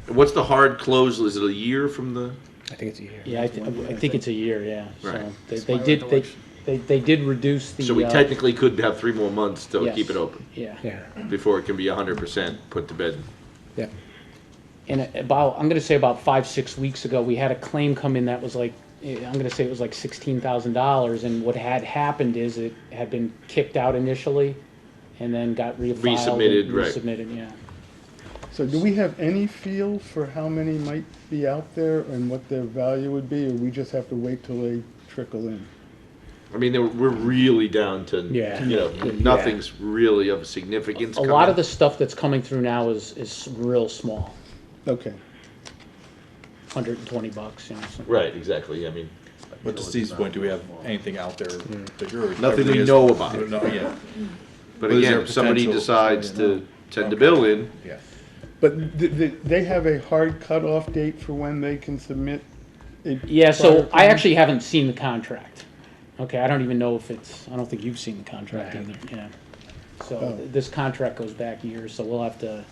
What's the hard close? Is it a year from the? I think it's a year. Yeah, I think it's a year, yeah. Right. So they did reduce the. So we technically could have 3 more months to yes. keep it open Yeah. Yeah. before it can be 100% put to bed. Yeah. And I'm gonna say about 5-6 weeks ago, we had a claim come in that was like, I'm gonna say it was like $16,000, and what had happened is it had been kicked out initially, and then got refiled. Resubmitted, and right. Resubmitted, yeah. So do we have any feel for how many might be out there and what their value would be, or we just have to wait till they trickle in? I mean, we're really down to, Yeah. nothing's really of significance. A lot of the stuff that's coming through now is real small, Okay. $120, you know. So. Right, exactly. I mean, But to Steve's point, do we have anything out there that you're? Nothing we everything is- know about. No, yeah, but But is again, there if somebody potential? decides Yeah, no. to send a bill in, yeah. But they have a hard cutoff date for when they can submit a. Yeah, so prior I payment? actually haven't seen the contract. Okay, I don't even know if I don't think you've seen the contract either, yeah. So Oh. this contract goes back years, so we'll have to,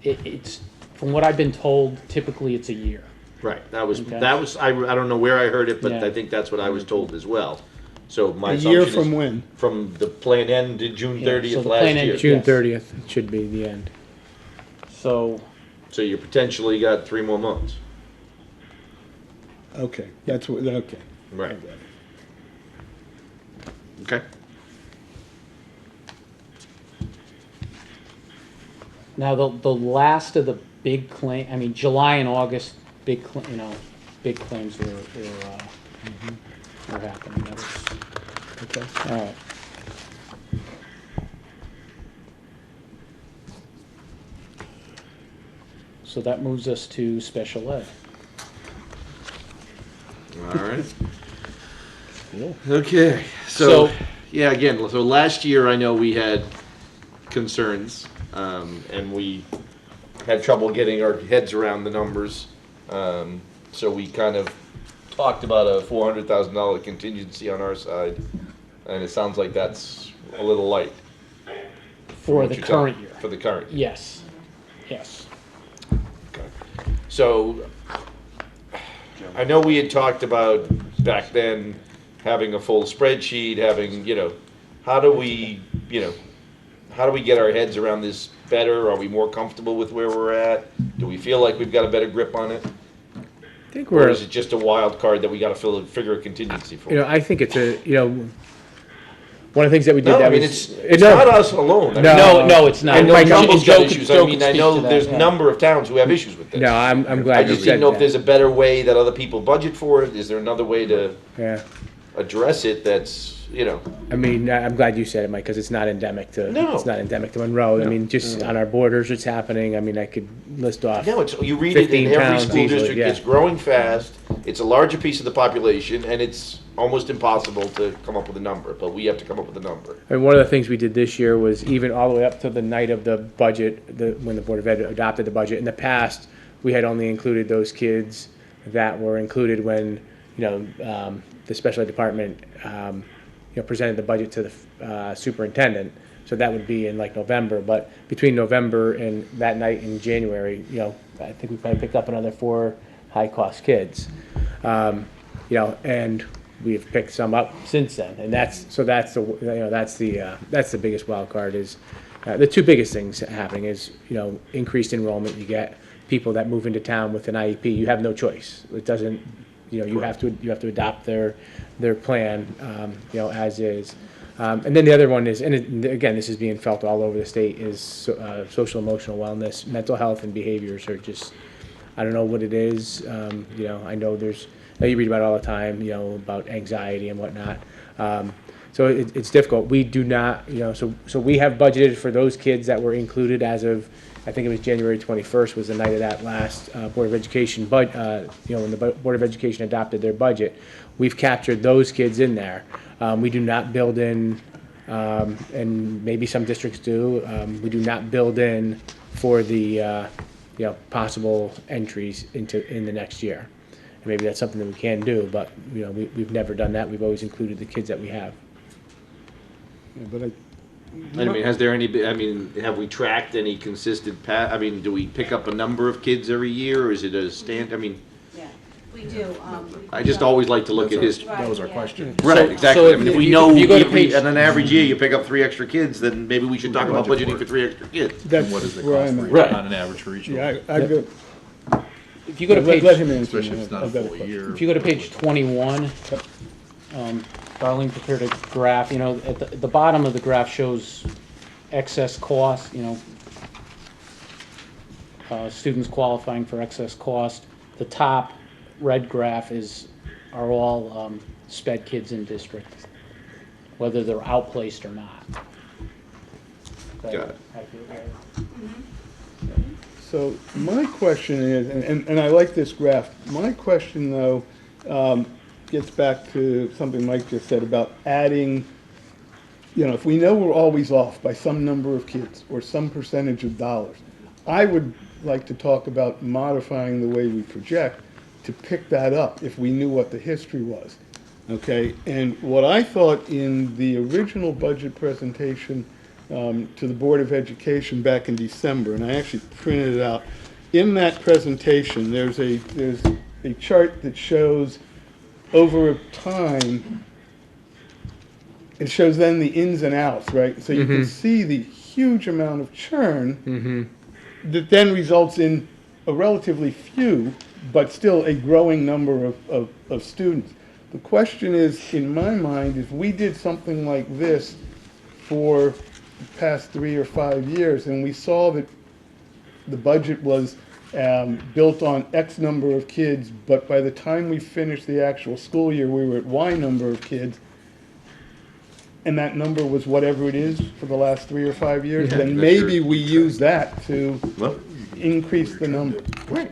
it's, from what I've been told, typically it's a year. right? That was Okay. I don't know where I heard it, but Yeah. I think that's what I was told as well. So my A year assumption from is when? from the plan ended June Yeah, 30th so the last plan year. ended- June Yes. 30th should be the end. So, So you potentially got 3 more months. Okay, that's what, okay. Right. Okay. now the last of the big claim, I mean, July and August, big claims were happening. That was- Okay. All right. So that moves us to special ed. All right. Okay. So, yeah, again, so last year I know we had concerns, and we had trouble getting our heads around the numbers. So we kind of talked about a $400,000 contingency on our side, and it sounds like that's a little light. For what the you're telling- current year. For the current year. Yes, yes. So, I know we had talked about back then having a full spreadsheet, having, how do we get our heads around this better? Are we more comfortable with where we're at? Do we feel like we've got a better grip on it? I think Or we're, is it just a wild card that we gotta figure a contingency for? I think it's one of the things that we did No, that I mean, was. it's not us alone. I mean, No, it's not. I know Mike, Trumbull's got Joe could- issues. Joe I mean, could I speak know to that, there's a yeah. number of towns who have issues with this. No, I'm I glad you just said didn't know if that. there's a better way that other people budget for it. Is there another way to Yeah. address it that's, I mean, I'm glad you said it, Mike, because it's not endemic to. No. It's not endemic to Monroe. I mean, just on our borders, it's happening. I mean, I could list off. No, you read it in 15 every towns school easily, district, yeah. it's growing fast, it's a larger piece of the population, and it's almost impossible to come up with a number, but we have to come up with a number. And one of the things we did this year was even all the way up to the night of the budget, when the Board of Ed adopted the budget. In the past, we had only included those kids that were included when, the special ed department, presented the budget to the superintendent. So that would be in like November, but between November and that night in January, I think we probably picked up another 4 high-cost kids. And we've picked some up since then, and that's the biggest wild card. Is the 2 biggest things happening is increased enrollment. You get people that move into town with an IEP. You have no choice. It doesn't. You have to adopt their plan as is. And then the other one is, again, this is being felt all over the state, is social emotional wellness, mental health, and behaviors are just, I don't know what it is. I know you read about it all the time, about anxiety and whatnot. So it's difficult. We do not, so we have budgeted for those kids that were included as of, I think it was January 21st was the night of that last Board of Education, when the Board of Education adopted their budget. We've captured those kids in there. We do not build in, and maybe some districts do, we do not build in for the possible entries in the next year. And maybe that's something that we can do, but we've never done that. We've always included the kids that we have. Yeah, but has there have we tracked any consistent do we pick up a number of kids every year, or is it a stand, Yeah, we do. I just always like to look at his. Right, That was our yeah. question. Right, exactly. So If we if know you go to page- on an average year you pick up 3 extra kids, then maybe we should talk about Budget budgeting for for it. 3 extra kids. that's And what does it where cost I'm at. Right. on an average for each of Yeah, them? I've got, If you go to let page, him answer. Especially if it's not a I've got full question. year. if you go to page 21, Darlene prepared a graph. At the bottom of the graph shows excess cost. Students qualifying for excess cost. The top red graph are all sped kids in district, whether they're outplaced or not. Got it. So my question is, and I like this graph, my question though, gets back to something Mike just said about adding, if we know we're always off by some number of kids or some percentage of dollars, I would like to talk about modifying the way we project to pick that up if we knew what the history was. Okay, and what I thought in the original budget presentation to the Board of Education back in December, and I actually printed it out. In that presentation, there's a chart that shows over time, it shows then the ins and outs, right? So you can see the huge amount of churn that then results in a relatively few, but still a growing number of students. The question is, in my mind, if we did something like this for the past 3 or 5 years, and we saw that the budget was built on X number of kids, but by the time we finished the actual school year, we were at Y number of kids, and that number was whatever it is for the last 3 or 5 years, then maybe we use that to increase the number. Right.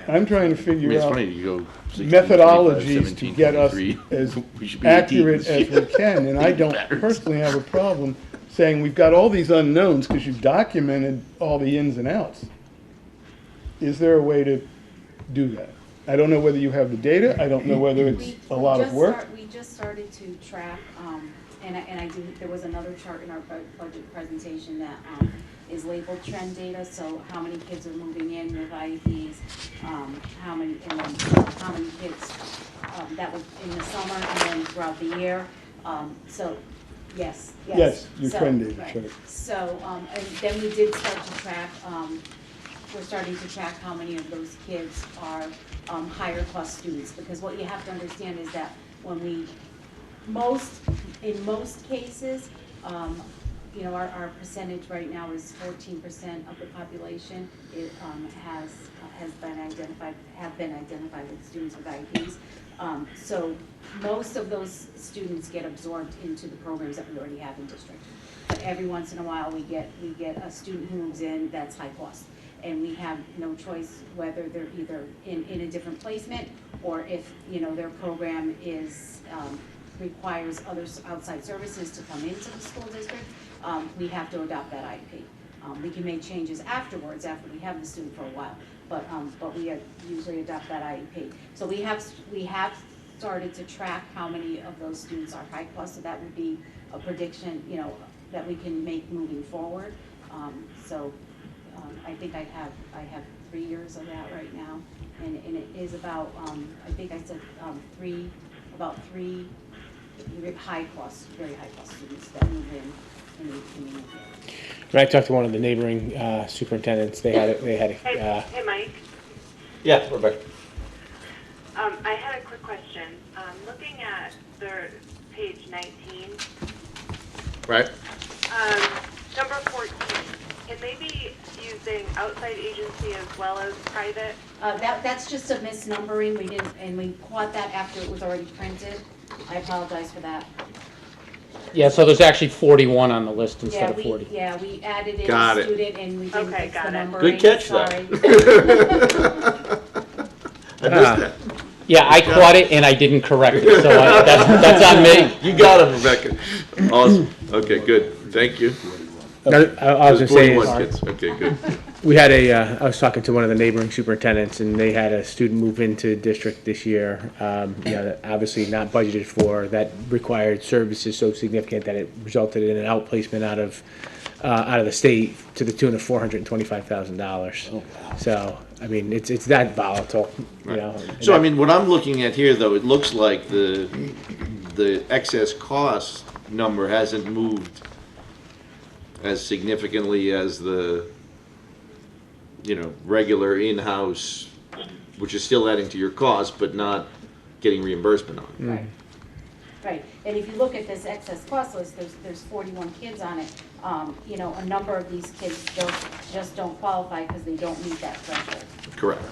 I'm trying to I figure mean, it's out funny, you go 16, methodologies 25, 17, to get us 23. as We should be 18 accurate this as year. we can, and I don't Patterns. personally have a problem saying we've got all these unknowns because you've documented all the ins and outs. Is there a way to do that? I don't know whether you have the data, I don't know whether it's a lot of work. We just started to track, there was another chart in our budget presentation that is labeled trend data, so how many kids are moving in with IEPs, how many kids that was in the summer and then throughout the year. Yes. Yes, your So, trend data right. chart. So, and then we did start to track, we're starting to track how many of those kids are higher cost students, because what you have to understand is that when in most cases, our percentage right now is 14% of the population. It have been identified with students with IEPs. So most of those students get absorbed into the programs that we already have in district. But every once in a while, we get a student who moves in that's high cost. And we have no choice whether they're either in a different placement or if, their program requires other outside services to come into the school district, we have to adopt that IEP. We can make changes afterwards, after we have the student for a while, but we usually adopt that IEP. So we have started to track how many of those students are high cost, so that would be a prediction, you know, that we can make moving forward. I think I have 3 years of that right now, and it is about, I think I said, about three very high cost students that move in the year. When I talked to one of the neighboring superintendents, they had Hey, Mike. Yeah, Rebecca. I had a quick question. Looking at the page 19, Right. number 14, can they be using outside agency as well as private? That's just a misnumbering, we caught that after it was already printed. I apologize for that. Yeah, so there's actually 41 on the list instead Yeah, of 40. we added in Got a it. student and we didn't Okay, fix the got it. numbering. Good catch, Sorry. though. I missed that. Yeah, I caught it and I didn't correct it, so that's on me. You got him, Rebecca. Awesome. Okay, good. Thank you. I was gonna say is, 41 kids. Okay, good. we had I was talking to one of the neighboring superintendents, and they had a student move into district this year, you know, that obviously not budgeted for, that required services so significant that it resulted in an outplacement out of the state to the tune of $425,000. So, I mean, it's that volatile, you know. So, I mean, what I'm looking at here, though, it looks like the excess cost number hasn't moved as significantly as the, regular in-house, which is still adding to your cost, but not getting reimbursement on it. Right, and if you look at this excess cost list, there's 41 kids on it. You know, a number of these kids just don't qualify because they don't meet that threshold. Correct.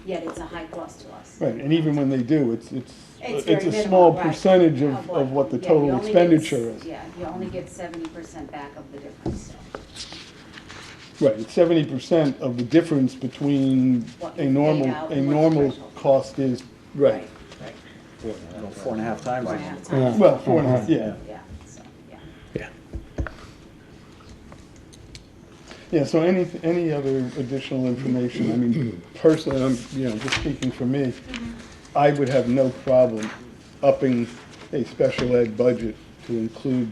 Yet it's a high cost to us. Right, and even when they do, it's very a minimal, small right, percentage of what the yeah, you total only get expenditure is. Yeah, you only get 70% back of the difference, so. Right, it's 70% of the difference between What a you normal, paid out a and what the normal threshold. cost is, right. Right. 4.5 times. 4.5 times. Well, 4.5, yeah. Yeah, so, yeah. Yeah. Yeah, so any other additional information, I mean, personally, I'm, just speaking for me, I would have no problem upping a special ed budget to include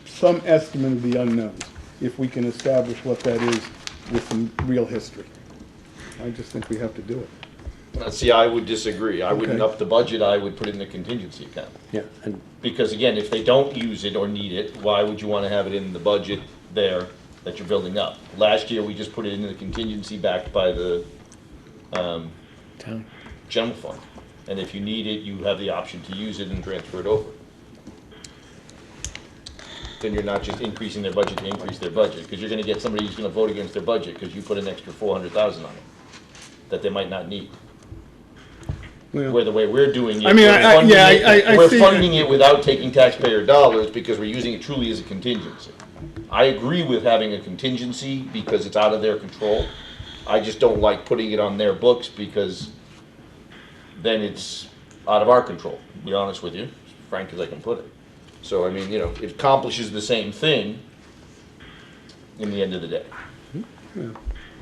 some estimate of the unknowns, if we can establish what that is with some real history. I just think we have to do it. See, I would disagree. I wouldn't Okay. up the budget, I would put it in the contingency account. Yeah, and Because again, if they don't use it or need it, why would you want to have it in the budget there that you're building up? Last year, we just put it in the contingency backed by the Town. general fund. And if you need it, you have the option to use it and transfer it over. Then you're not just increasing their budget to increase their budget, because you're gonna get somebody who's gonna vote against their budget, because you put an extra 400,000 on it, that they might not need. Where the way we're doing it, I mean, I we're see funding it without taking taxpayer dollars, because we're using it truly as a contingency. I agree with having a contingency, because it's out of their control. I just don't like putting it on their books, because then it's out of our control, to be honest with you, as frank as I can put it. So, I mean, it accomplishes the same thing in the end of the day.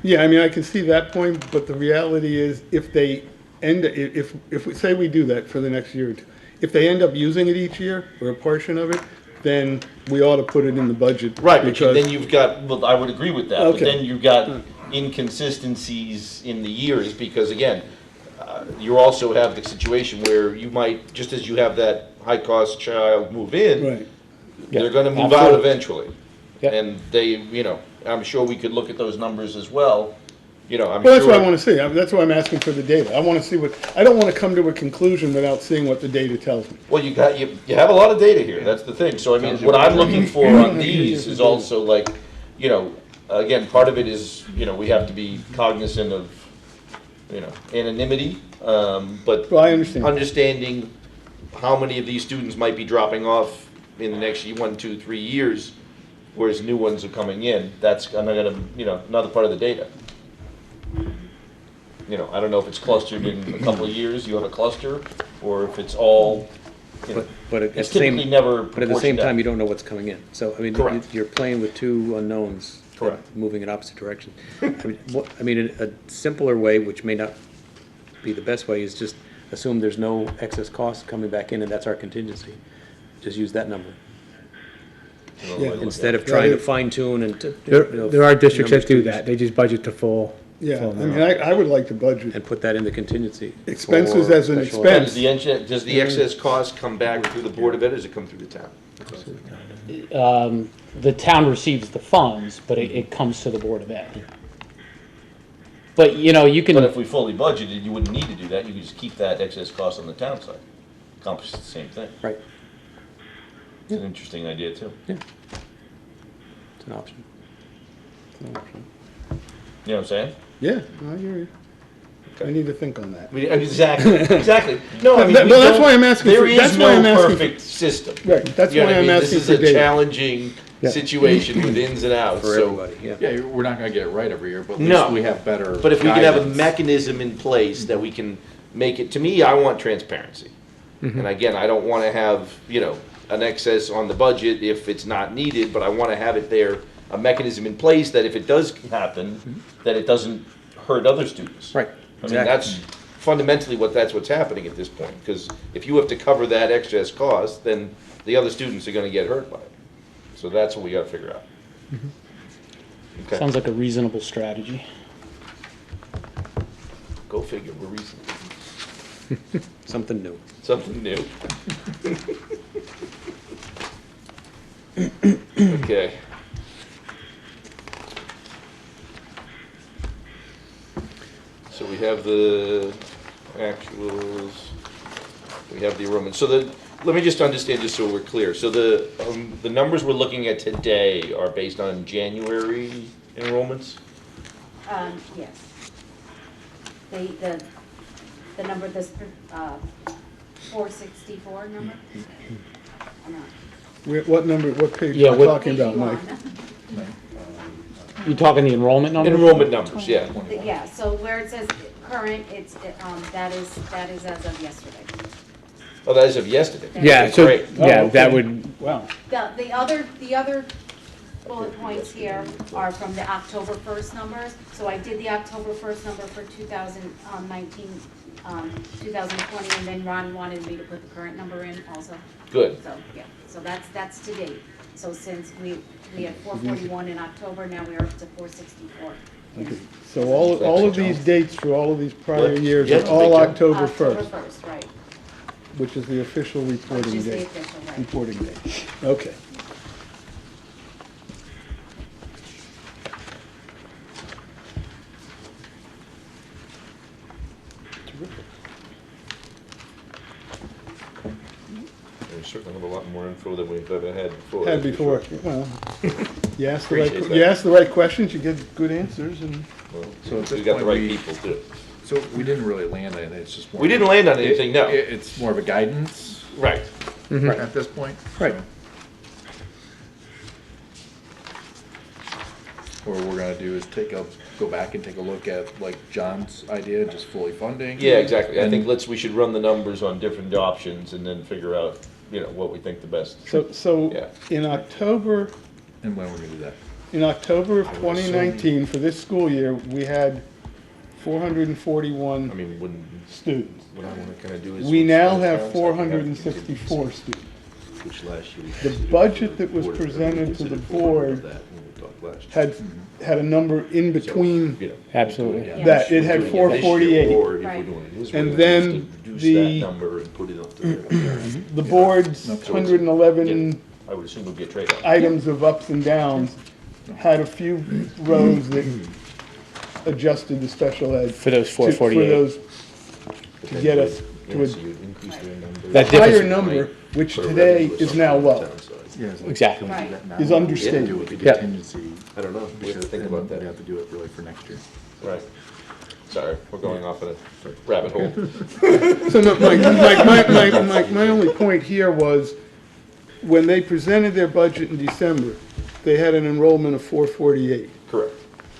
Yeah, I mean, I can see that point, but the reality is, if they if we say we do that for the next year or two, if they end up using it each year, or a portion of it, then we ought to put it in the budget. Right, but because- then you've got, well, I would agree with that, but Okay. then you've got inconsistencies in the years, because again, you also have the situation where you might, just as you have that high-cost child move in, Right. they're gonna move out absolutely. eventually. Yep. And they, I'm sure we could look at those numbers as well, I'm sure. Well, that's what I want to see. That's why I'm asking for the data. I want to see I don't want to come to a conclusion without seeing what the data tells me. Well, you have a lot of data here, that's the thing, so I mean, what I'm looking for on these is also like, again, part of it is, we have to be cognizant of, anonymity, but Well, I understand. understanding how many of these students might be dropping off in the next 1, 2, 3 years, whereas new ones are coming in, that's another part of the data. I don't know if it's clustered in a couple of years, you have a cluster, or if it's all, but at the it's typically same, never but at the same proportioned time, out. you don't know what's coming in. So, I mean, Correct. you're playing with two unknowns. that Correct. Moving in opposite directions. I mean, a simpler way, which may not be the best way, is just assume there's no excess costs coming back in, and that's our contingency. Just use that number. Yeah. Instead of trying to fine tune and to. There are districts that do numbers that. They just budget to full. Yeah, full I mean, amount. I would like to budget And put that in the contingency. expenses for as an special expense. Does the excess cost come back through the Board of Ed, or does it come through the town? The town receives the funds, but it comes to the Board of Ed. But, you know, you can. But if we fully budgeted, you wouldn't need to do that, you could just keep that excess cost on the town side. Accomplish the same thing. Right, It's an interesting idea, too. it's an option. You know what I'm saying? Yeah, I hear you. I need to think on that. I mean, exactly, exactly. No, I mean, Well, we that's don't- why I'm asking There for- that's is why I'm no asking for- perfect system. Right, that's You know why what I I'm mean? asking This for is a data. challenging situation with ins and outs, For so. everybody, yeah. Yeah, we're not gonna get it right every year, but at No. least we have better But if we can have a guidance. mechanism in place that we can make it, to me, I want transparency. And again, I don't wanna have, you know, an excess on the budget if it's not needed, but I wanna have it there, a mechanism in place that if it does happen, that it doesn't hurt other students. Right, I mean, that's fundamentally that's what's happening at this point, because if you have to cover that excess cost, then the other students are gonna get hurt by it. So that's what we gotta figure out. Okay, Sounds like a reasonable strategy. go figure, we're reasonable. Something new. Something new. Okay. So we have the actuals, we have the enrollment. So let me just understand, just so we're clear. So the numbers we're looking at today are based on January enrollments? Yes. The number, this, 464 number? Or not? What number, what page Yeah, are we what- talking about, Mike? You talking the enrollment number? Enrollment numbers, yeah. Yeah, so where it says current, it's, that is as of yesterday. Oh, that is of yesterday? Yeah, Okay, so, great. yeah, Oh, that okay. would, Wow. The other bullet points here are from the October 1st numbers. So I did the October 1st number for 2019, 2020, and then Ron wanted me to put the current number in also. Good. So, yeah, so that's to date. So since we had 441 in October, now we're up to 464. So all of these dates for all of these prior What? years Yeah, are all big jump. October October 1st, 1st, right. which is the official Which reporting is the date. official, right. Reporting date. Okay. We certainly have a lot more info than we've ever had before. Had that's for before, sure. well, you ask Appreciate that. you ask the right questions, you get good answers, and Well, So at we this got the point, right we- people too. So we didn't really land on it, it's just more. We didn't land on anything, no. It's more of a guidance Right. at this point. Right. so. What we're gonna do is go back and take a look at like John's idea, just fully funding. Yeah, exactly. I And- think we should run the numbers on different options and then figure out, you know, what we think the best. so Yeah. in October, And when we're gonna do that. in October of I would 2019, for this school year, we had 441 I mean, students. what I wanna kinda do is. We now switch have towns, I can 464 students. Which last year we The considered budget that was Board of Ed, we presented to the considered 400 of board that when we talked last year. had a number in So, between you know, Absolutely. yeah. Yeah. that, it had We're doing it this year, 448. Or if we're Right. doing it Israel, And we then just reduce the- that number and put it up to there. The board's Okay. 111 I would assume we'll get trade-off. items of ups and downs had a few rows that adjusted the special ed. For those to- 448. For those, to get us to Yeah, a so you'd increase their number. That higher difference- number, which Put a today revenue or is something now on the low. town side. Yeah, it's like, Exactly. can we do that now? Is understated. Do it with the Yeah. contingency. I don't know, we have to think about We that. have to do it really for next year. Right. Sorry, we're going off in a rabbit hole. So no, my only point here was, when they presented their budget in December, they had an enrollment of 448. Correct.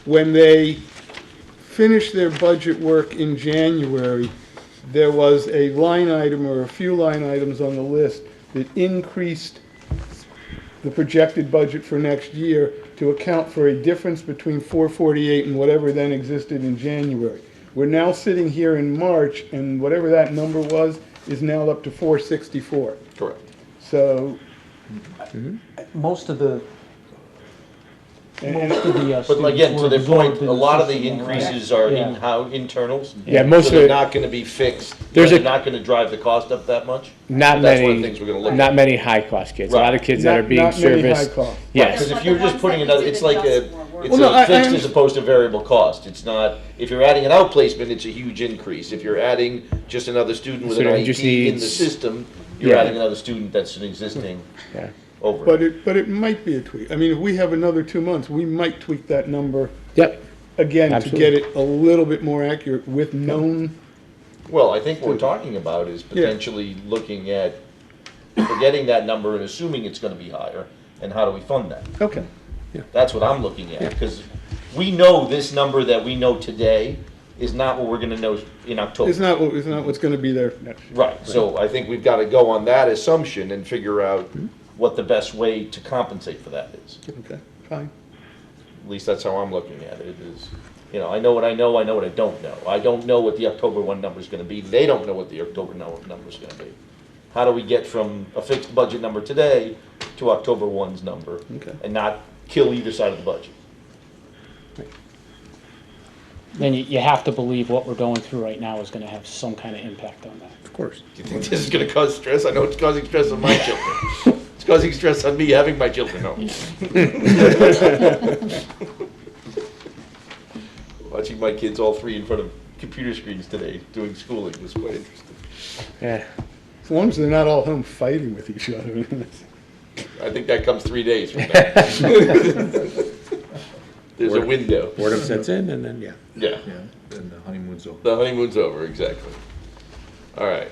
When they finished their budget work in January, there was a line item or a few line items on the list that increased the projected budget for next year to account for a difference between 448 and whatever then existed in January. We're now sitting here in March, and whatever that number was is now up to 464. Correct. So, Most of the, and- most of the But again, to were their point, absorbed in a lot of the system, right? increases are Yeah. internals. Yeah, most So of they're it- not gonna be fixed, There's they're a- not gonna drive the cost up that much. Not But that's one of the many, things we're gonna look not at. many high-cost kids. A lot of Right. kids that are being not many high serviced. cost. Yes. Because But if the you're just ones putting that another, we it's did like a, adjust for were- it's Well, no, a fixed as understand. opposed to variable cost. It's not, if you're adding an outplacement, it's a huge increase. If you're adding just another student with an Student who just IEP in the needs- system, you're Yeah. adding another student that's an existing Yeah. over. But it might be a tweak. I mean, if we have another 2 months, we might tweak that number Yep. again to Absolutely. get it a little bit more accurate with known. Well, I think what we're talking about is potentially looking at forgetting that number and assuming it's gonna be higher, and how do we fund that? Okay. That's what I'm looking at, because we know this number that we know today is not what we're gonna know in October. It's not what's going to be there next year. Right, so I think we've gotta go on that assumption and figure out what the best way to compensate for that is. Okay, fine. At least that's how I'm looking at it, is, you know, I know what I know, I know what I don't know. I don't know what the October 1 number's gonna be, they don't know what the October number's gonna be. How do we get from a fixed budget number today to October 1's number? Okay. And not kill either side of the budget? Then you have to believe what we're going through right now is gonna have some kind of impact on that. Of course. Do you think this is gonna cause stress? I know it's causing stress on my children. It's causing stress on me having my children home. Watching my kids, all three, in front of computer screens today, doing schooling was quite interesting. Yeah. As long as they're not all home fighting with each other. I think that comes 3 days from now. There's a window. Boredom sets in, and then, yeah. Yeah, Yeah, and the honeymoon's over. the honeymoon's over, exactly. All right.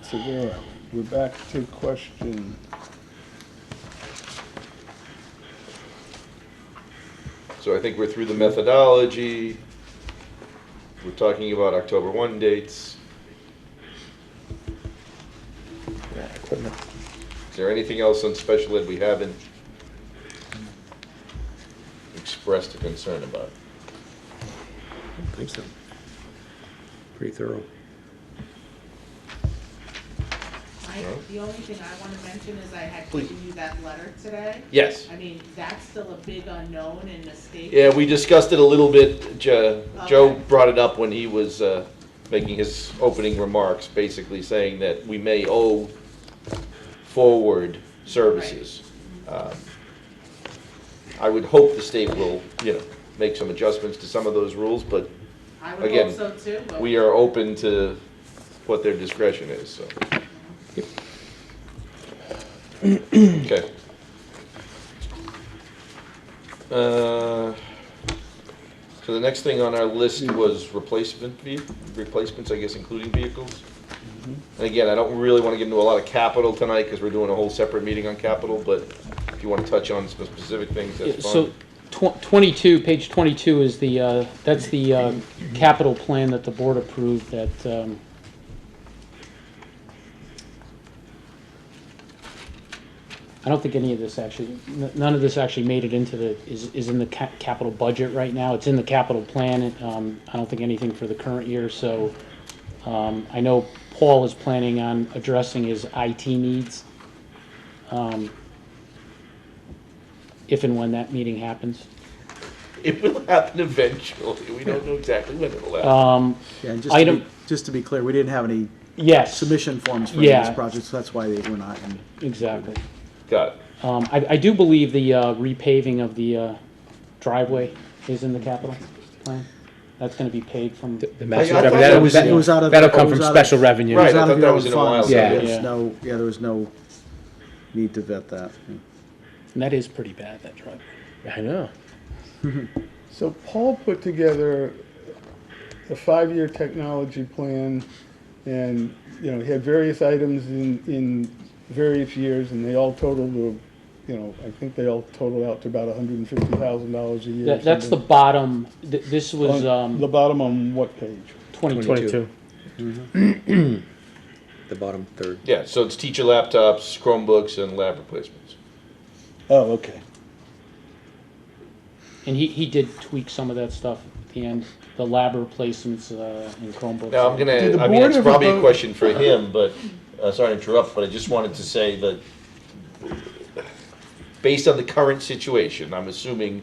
So where are we? We're back to question. So I think we're through the methodology. We're talking about October 1 dates. Yeah, equipment. Is there anything else on special ed we haven't expressed a concern about? I don't think so. Pretty thorough. The only thing I want to mention is I had Please. given you that letter today. Yes. I mean, that's still a big unknown in the state. Yeah, we discussed it a little bit. Joe Okay. brought it up when he was making his opening remarks, basically saying that we may owe forward services. I would hope the state will, make some adjustments to some of those rules, but I would again, hope so too, but we are open to what their discretion is, so. Okay. So the next thing on our list was replacements, I guess, including vehicles. And again, I don't really want to get into a lot of capital tonight, because we're doing a whole separate meeting on capital, but if you want to touch on some specific things, that's So, fine. 22, page 22 is the, that's the capital plan that the board approved that, I don't think any of this actually, none of this actually made it into the, is in the capital budget right now. It's in the capital plan. I don't think anything for the current year, so I know Paul is planning on addressing his IT needs. If and when that meeting happens. It will happen eventually. We don't know exactly when it'll happen. Yeah, and Item- just to be clear, we didn't have any Yes. submission forms for any of Yeah. these projects, so that's why they were not in. Exactly. Got it. I do believe the repaving of the driveway is in the capital plan. That's gonna be paid from, The master I thought revenue, that that'll, was- it was out of- that'll it come was from out of- special revenue. Right. It was I out thought of that your was own in a while funds, so ago. there was Yeah. no, there was no need to vet that. and that is pretty bad, that driveway. I know. So Paul put together a 5-year technology plan, and, he had various items in various years, and they all totaled to, I think they all totaled out to about $150,000 a year. or That's the something. bottom, this was, The bottom on what page? 22. 22. The bottom third. Yeah, so it's teacher laptops, Chromebooks, and lab replacements. Oh, okay. And he did tweak some of that stuff at the end, the lab replacements in Chromebooks. Now, Did the I mean, board it's ever probably a vote- question for him, but, sorry to interrupt, but I just wanted to say that based on the current situation, I'm assuming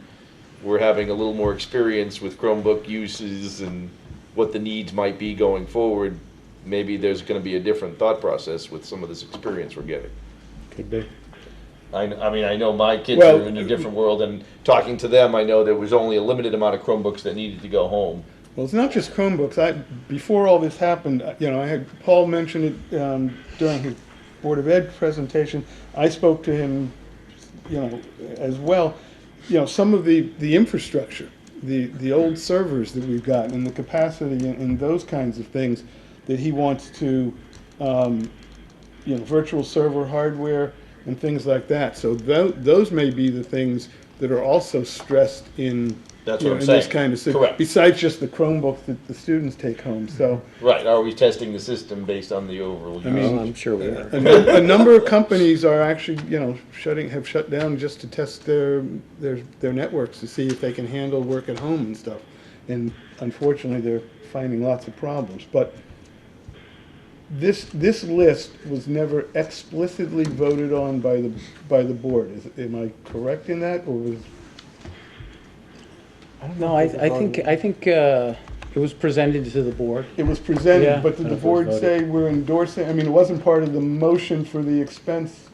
we're having a little more experience with Chromebook uses and what the needs might be going forward. Maybe there's gonna be a different thought process with some of this experience we're getting. Could be. I mean, I know my kids Well, are in a different world, and talking to them, I know there was only a limited amount of Chromebooks that needed to go home. Well, it's not just Chromebooks. Before all this happened, I had Paul mention it during his Board of Ed presentation. I spoke to him, as well. Some of the infrastructure, the old servers that we've got, and the capacity and those kinds of things that he wants to, virtual server hardware and things like that. So those may be the things that are also stressed in. That's what I'm in this saying. kind of thing. Correct. Besides just the Chromebooks that the students take home, so. Right, are we testing the system based on the overall use? Well, I'm sure we are. A number of companies are actually, have shut down just to test their networks to see if they can handle work at home and stuff. And unfortunately, they're finding lots of problems. But this list was never explicitly voted on by the board. Am I correct in that, or was? No, I think it was presented to the board. It was presented, Yeah. but did I the don't know if it board was say voted. we're endorsing? I mean, it wasn't part of the motion for the expense.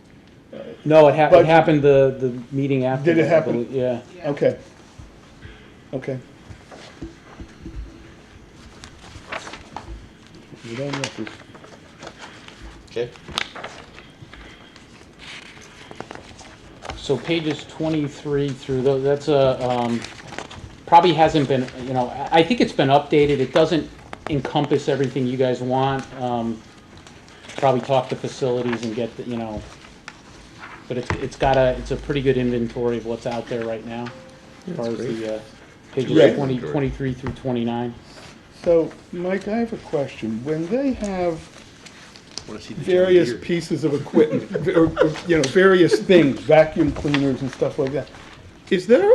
No, it Budget. happened the meeting after. Did it that, I happen? believe. Yeah. Okay. Okay. We're done with this. Okay, So pages 23 through those, that's probably hasn't been, I think it's been updated. It doesn't encompass everything you guys want. Probably talk to facilities and get, but it's a pretty good inventory of what's out there right now. As far as the pages Right. 23 through 29. So, Mike, I have a question. When they have wanna see the various John Deere. pieces of equipment, or, various things, vacuum cleaners and stuff like that, is there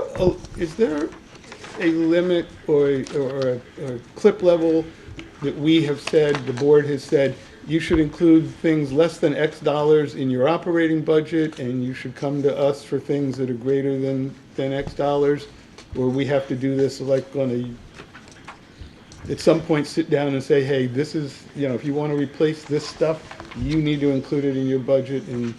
a limit or a clip level that we have said, the board has said, you should include things less than X dollars in your operating budget, and you should come to us for things that are greater than X dollars? Or we have to do this like at some point sit down and say, hey, this is, if you want to replace this stuff, you need to include it in your budget, and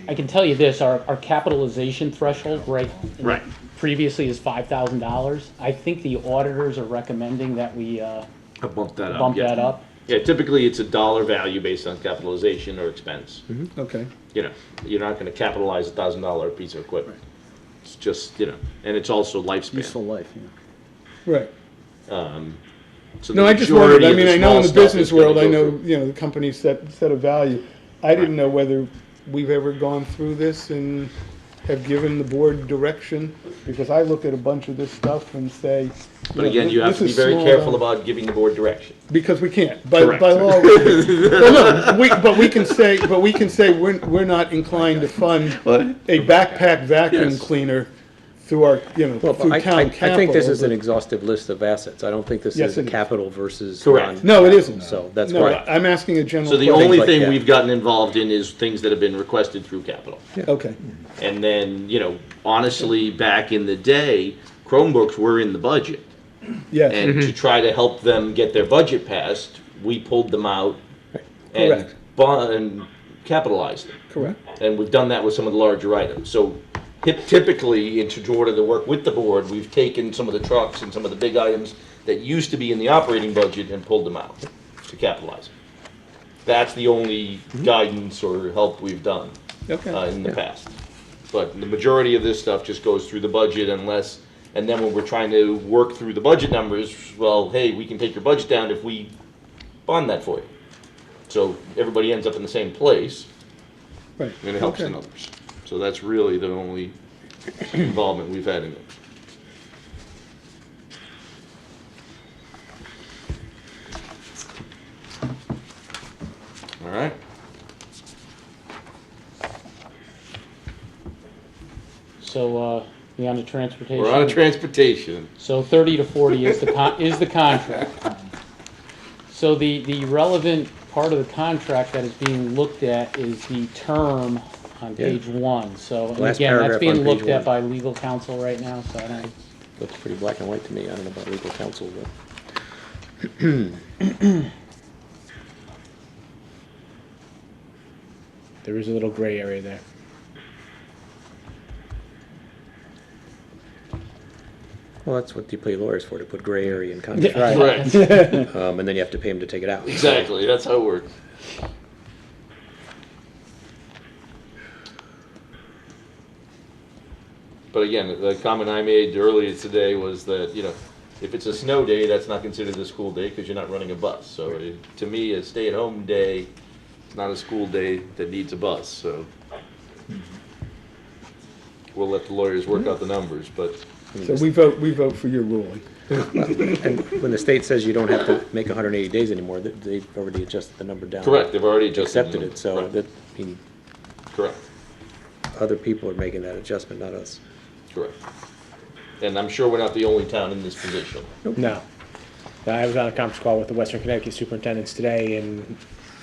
I can tell you this, our capitalization threshold, right? Right. Previously is $5,000. I think the auditors are recommending that we I bumped that up. bump yeah. that up. Yeah, typically it's a dollar value based on capitalization or expense. okay. You're not gonna capitalize $1,000 piece of equipment. It's just, and it's also lifespan. Useful life, yeah. Right. So No, the I just majority wondered, I of mean, the I know small in the stuff business is gonna world, I go know, through- the companies set a value. I didn't know whether we've ever gone through this and have given the board direction, because I look at a bunch of this stuff and say. But again, you have this to be is very small careful dollars. about giving the board direction. Because we can't, by Correct. law. Well, no, but we can say, we're not inclined to fund a backpack vacuum Yes. cleaner through our, Well, through I town capital. think this is an but- exhaustive list of assets. I don't think this Yes, is it is. capital versus. Correct. No, it isn't. So that's No, why. I'm asking a general So the question. only like thing that. we've gotten involved in is things that have been requested through capital. Okay, And then, honestly, back in the day, Chromebooks were in the budget. yes. And to try to help them get their budget passed, we pulled them out and Correct. and capitalized them. Correct. And we've done that with some of the larger items. So typically, in order to work with the board, we've taken some of the trucks and some of the big items that used to be in the operating budget and pulled them out to capitalize them. That's the only guidance or help we've done Okay. in the past. But the majority of this stuff just goes through the budget and then when we're trying to work through the budget numbers, well, hey, we can take your budget down if we bond that for you. So everybody ends up in the same place, Right. and it helps the Okay. numbers. So that's really the only involvement we've had in it. All right. So, we on to transportation? We're on to transportation. So 30 to 40 is the contract. So the relevant part of the contract that is being looked at is the term on Yeah. page 1. So, and Last again, that's paragraph being on looked page at 1. by legal counsel right now, so I don't, Looks pretty black and white to me. I don't know about legal counsel, but. There is a little gray area there. Well, that's what you pay lawyers for, to put gray area in contracts. Correct. And then you have to pay them to take it out. Exactly, that's how it works. But again, the comment I made earlier today was that, you know, if it's a snow day, that's not considered a school day because you're not running a bus. So to me, a stay-at-home day, it's not a school day that needs a bus, so. We'll let the lawyers work out the numbers, but. So we vote for your ruling. And when the state says you don't have to make 180 days anymore, they've already adjusted the number down. Correct, they've already adjusted the Accepted number. it, so Right. that, I mean, Correct, other people are making that adjustment, not us. correct. And I'm sure we're not the only town in this position. No. I was on a conference call with the Western Connecticut superintendents today, and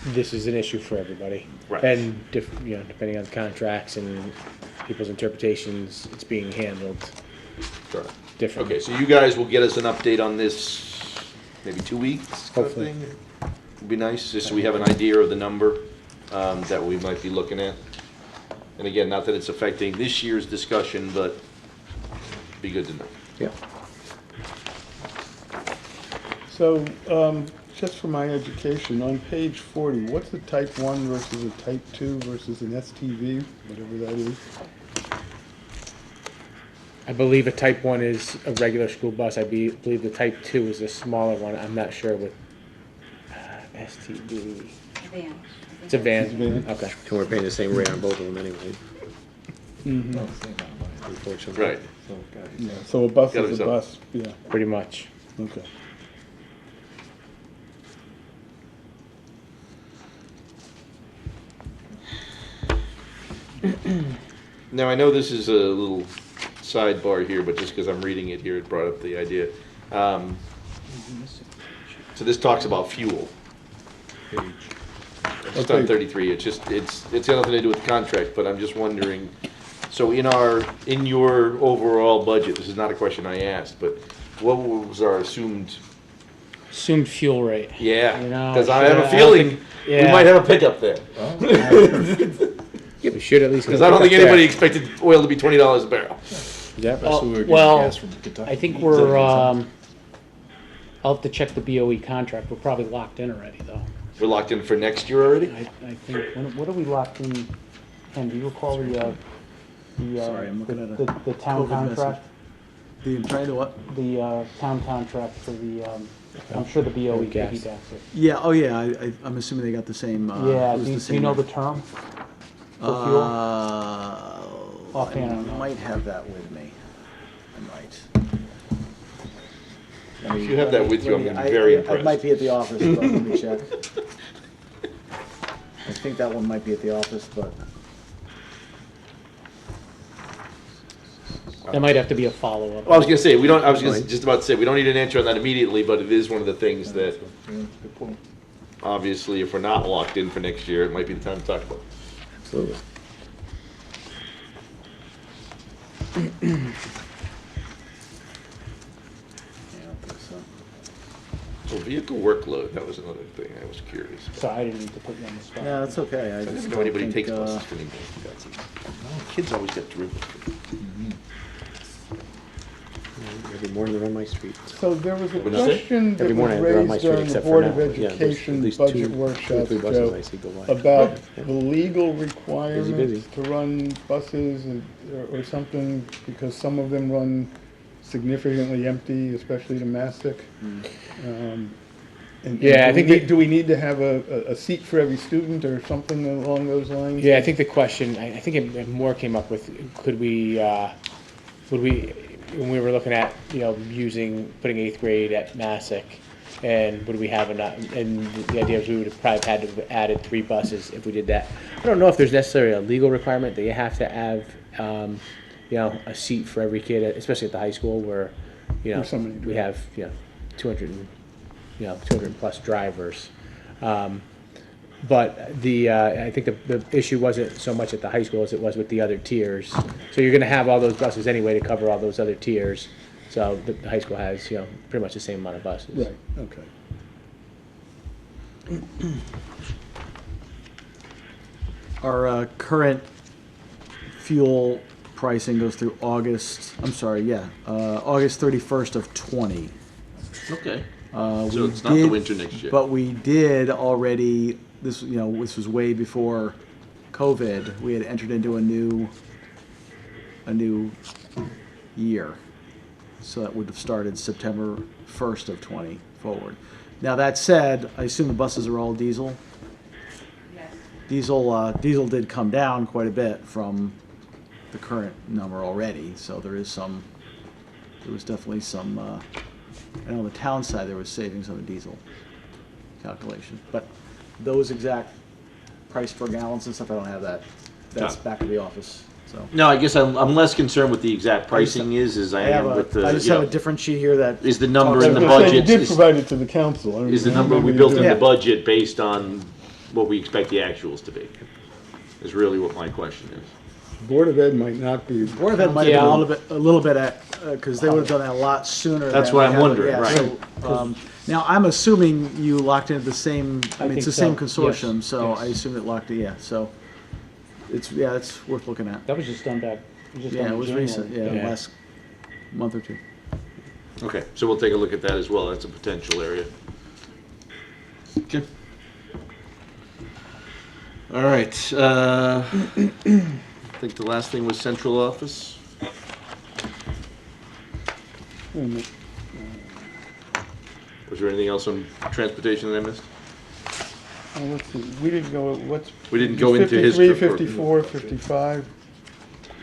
this is an issue for everybody. Right. And depending on the contracts and people's interpretations, it's being handled Correct. differently. Okay, so you guys will get us an update on this, maybe 2 weeks? kind of Hopefully. thing? Would be nice, just so we have an idea of the number that we might be looking at. And again, not that it's affecting this year's discussion, but be good to know. Yeah. So, just for my education, on page 40, what's the type 1 versus a type 2 versus an STV, whatever that is? I believe a type 1 is a regular school bus. I believe the type 2 is a smaller one. I'm not sure with STD. Van. It's a van. It's a van. Okay. And we're paying the same rate on both of them anyway, Mm-hmm. unfortunately. Right. Yeah, so a bus Got is it, a so. bus, yeah, Pretty much. okay. Now, I know this is a little sidebar here, but just because I'm reading it here, it brought up the idea. So this talks about fuel. It's on 33, it's got nothing to do with the contract, but I'm just wondering, so in your overall budget, this is not a question I asked, but what was our assumed, assumed fuel rate. yeah, You know, because I have a don't feeling think- we yeah. might have a pickup there. Yeah, we should at least. Because I don't think anybody expected oil to be $20 a barrel. Yeah. Well, I think we're, I'll have to check the BOE contract. We're probably locked in already, though. We're locked in for next year already? I think, what are we locked in? Ken, do you recall the Sorry, I'm looking at a the town COVID message. contract? The, trying to what? The town contract for the, I'm sure the BOE Gas. piggybacks it. Yeah, oh yeah, I'm assuming they got the same, Yeah, it was do the you same know the rate. term for fuel? Offhand, I I don't know. might have that with me. I might. If you have that with you, I'm gonna be very It might impressed. be at the office, but let me check. I think that one might be at the office, but That might have to be a follow-up. Well, I was gonna say, I was just about to say, we don't need an answer on that immediately, but it is one of the things that, obviously, if we're not locked in for next year, it might be the time to talk about. Absolutely. yeah, I don't think so. So vehicle workload, that was another thing I was curious about. So I didn't need to put you on the spot. Yeah, that's okay. I I just didn't know don't anybody think, takes buses anymore. Kids always get driven. Every morning they're on my street. So there was a What'd you say? question that Every was morning they're on my raised street during the except for Board now. of Yeah, there's at Education least budget two or workshop, three buses Joe, I see go by. about Yeah. the legal requirements busy. to run buses or something, because some of them run significantly empty, especially to Mastic. And Yeah, I do we think need- that- do we need to have a seat for every student or something along those lines? Yeah, I think the question, I think it more came up with, would we, when we were looking at, putting 8th grade at Massac, and would we have enough, and the idea was we would have probably had to have added 3 buses if we did that. I don't know if there's necessarily a legal requirement that you have to have, a seat for every kid, especially at the high school where, There's so many we have, 200, 200 plus drivers. But I think the issue wasn't so much at the high school as it was with the other tiers. So you're gonna have all those buses anyway to cover all those other tiers. So the high school has, pretty much the same amount of buses. Right, okay. Our current fuel pricing goes through August 31st of 20. Okay. So So it's not the winter next year. But we did already, this was way before COVID, we had entered into a new year. So that would have started September 1st of 20 forward. Now, that said, I assume the buses are all diesel? Yes. Diesel did come down quite a bit from the current number already, so there was definitely some, I know on the town side there was savings on the diesel calculation, but those exact price per gallons and stuff, I don't have that. That's No. back at the office, so. No, I guess I'm less concerned with the exact pricing as I am with the, I just have a different sheet here that. is the number talks in the about- budget. You did provide it to the council. I Is the remember number we you built did. in the Yeah. budget based on what we expect the actuals to be? Is really what my question is. Board of Ed might not be. Board of Ed might have been a little bit because they would have done that a lot sooner. That's than what we I'm have it. wondering, Yeah, right. so, now, I'm assuming you locked into the same, I mean, it's the same think so, consortium, yes, so yes. I assume it locked, so it's worth looking at. That was just done back, just Yeah, done it in was January. recent, last month or two. Okay, so we'll take a look at that as well. That's a potential area. Okay. All right, I think the last thing was central office. Was there anything else on transportation that I missed? Let's see, we didn't go, We didn't go into his. 53, 54, 55.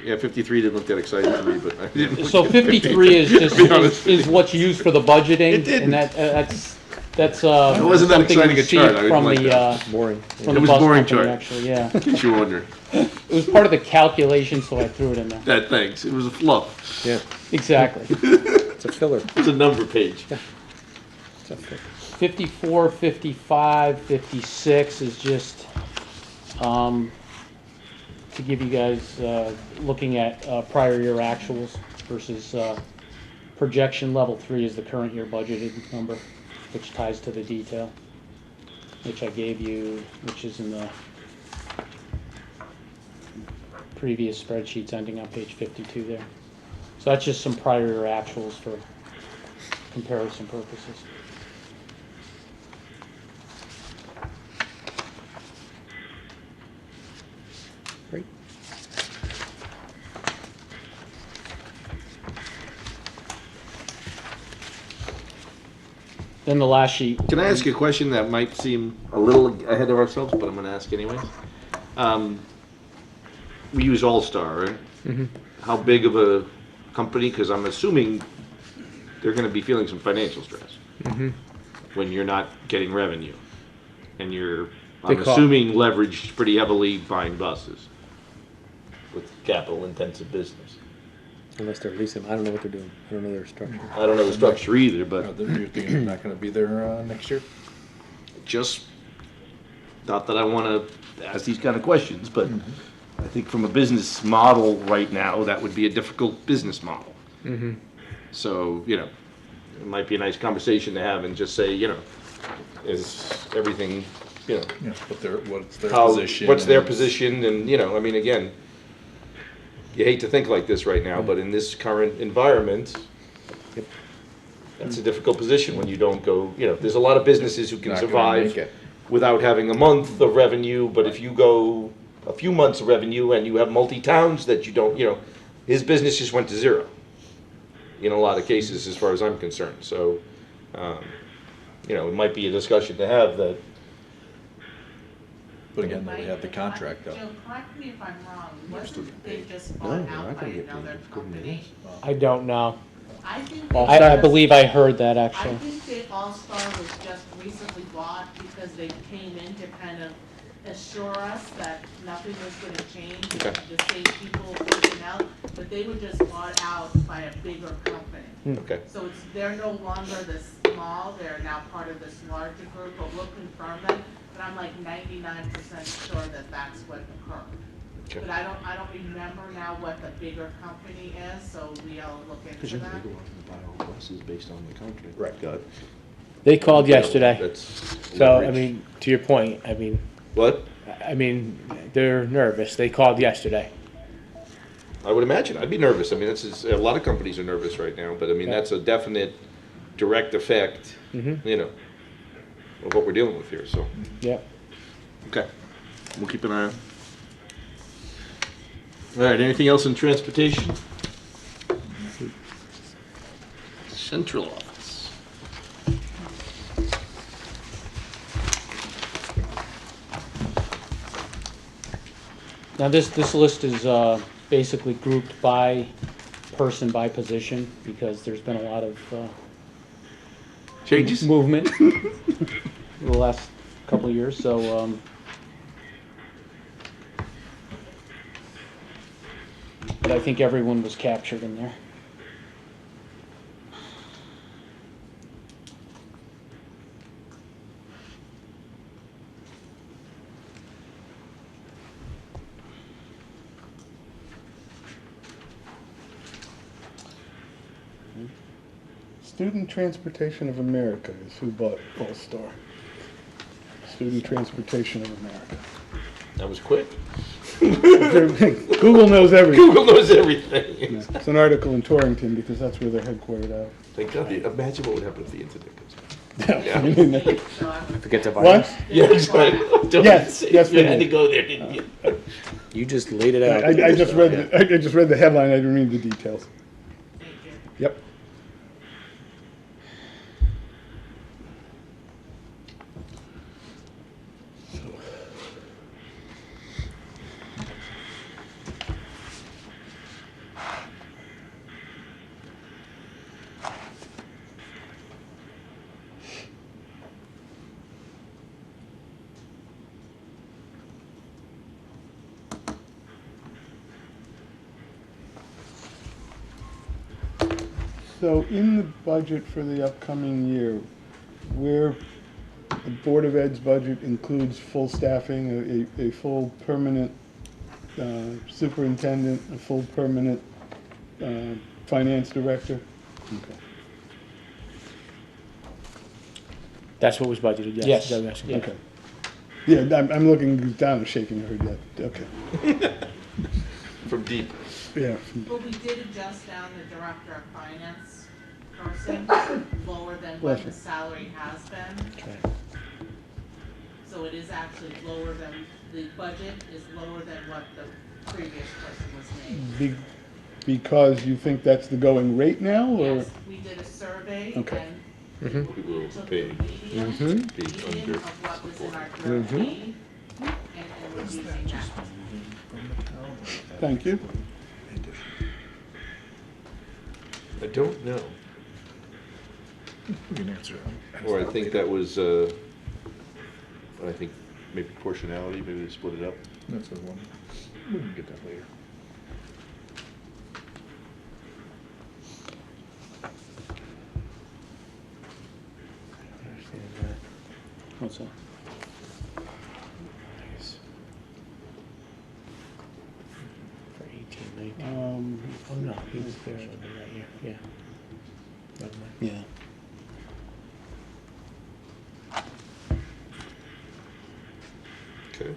Yeah, 53 didn't look that exciting to me, but I didn't. look So at 53 is just, be honest. is what's used for the budgeting. It didn't. And that's It wasn't that something exciting a chart. I received didn't from like the, that. Boring. from It the was a bus boring company, chart. actually, yeah. In case you wonder. It was part of the calculation, so I threw it in there. That, thanks. It was a fluff. Yeah, Exactly. it's a filler. It's a number page. It's a filler. 54, 55, 56 is just, to give you guys, looking at prior year actuals versus projection. Level 3 is the current year budgeted number, which ties to the detail, which I gave you, which is in the previous spreadsheets ending on page 52 there. So that's just some prior year actuals for comparison purposes. Great. Then the last sheet. Can I ask you a question that might seem a little ahead of ourselves, but I'm going to ask anyways? We use All-Star, right? Mm-hmm. How big of a company? Because I'm assuming they're going to be feeling some financial stress Mm-hmm. when you're not getting revenue. And you're, They I'm call- assuming, leveraged pretty heavily buying buses with capital-intensive business. Unless they're leasing, I don't know what they're doing. I don't know their structure. I don't know the structure either, but You're thinking they're not gonna be there next year? just, not that I want to ask these kind of questions, but I think from a business model right now, that would be a difficult business model. Mm-hmm. So, it might be a nice conversation to have and just say, is everything, Yeah, what's their how, position? what's their and- position, and, I mean, again, you hate to think like this right now, but in this current environment, that's a difficult position when you don't go, there's a lot of businesses who can Not gonna survive make it. without having a month of revenue, but if you go a few months of revenue and you have multi-towns that you don't, his business just went to zero in a lot of cases, as far as I'm concerned. So, it might be a discussion to have that. But again, they have the contract though. Joe, correct me if I'm wrong, wasn't they just No, bought they're out not by gonna get another paid. It's good company? news. I don't know. I think I, they I just- believe I heard that I actually. think that All-Star was just recently bought because they came in to kind of assure us that nothing was gonna change, Okay. the same people working out, but they were just bought out by a bigger company. Okay. So they're no longer this small, they're now part of this larger group, but we'll confirm that, but I'm like 99% sure that that's what occurred. Okay. But I don't remember now what the bigger company is, so we'll look into that. Buses based on the country. Right. Got it. They called yesterday. That's So, I leverage. mean, to your point, I mean, What? they're nervous. They called yesterday. I would imagine. I'd be nervous. I mean, a lot of companies are nervous right now, but I mean, that's a definite direct effect, you know, of what we're dealing with here, so. Yeah. Okay. We'll keep an eye on. All right, anything else in transportation? Central office. Now, this list is basically grouped by person, by position, because there's been a lot of Changes? movement in the last couple of years, so but I think everyone was captured in there. Student Transportation of America is who bought All-Star. Student Transportation of America. That was quick. Google knows everything. Google knows everything. Yeah, it's an article in Torrington because that's where they're headquartered out. Thank God. Imagine what would happen if the internet goes down. Forget to buy What? Yeah, exactly. Yes, yes, You we had to did. go there, didn't you? You just laid it out. I just read the headline. I didn't read the details. Thank you. Yep. So in the budget for the upcoming year, where the Board of Ed's budget includes full staffing, a full permanent superintendent, a full permanent finance director? Okay. That's what was budgeted, yes. Yes. That was asking. Yeah. Okay. Yeah, I'm looking down and shaking her head. Okay. From deep. Yeah. But we did adjust down the director of finance person, lower than Bless what you. the salary has been. Okay. So it is actually lower than, the budget is lower than what the previous person was made. Because you think that's the going rate now, or? Yes, we did a survey Okay. and We will took the pay. median Be median under of what was in our direct need, and we're using that. Thank you. I don't know. You can answer it. Or I think that was, I think maybe proportionality, maybe they split it up. That's the one. We can get that later. What's that? For 18, 19. Oh, no, he was there right here, yeah. Never mind. Yeah. Okay.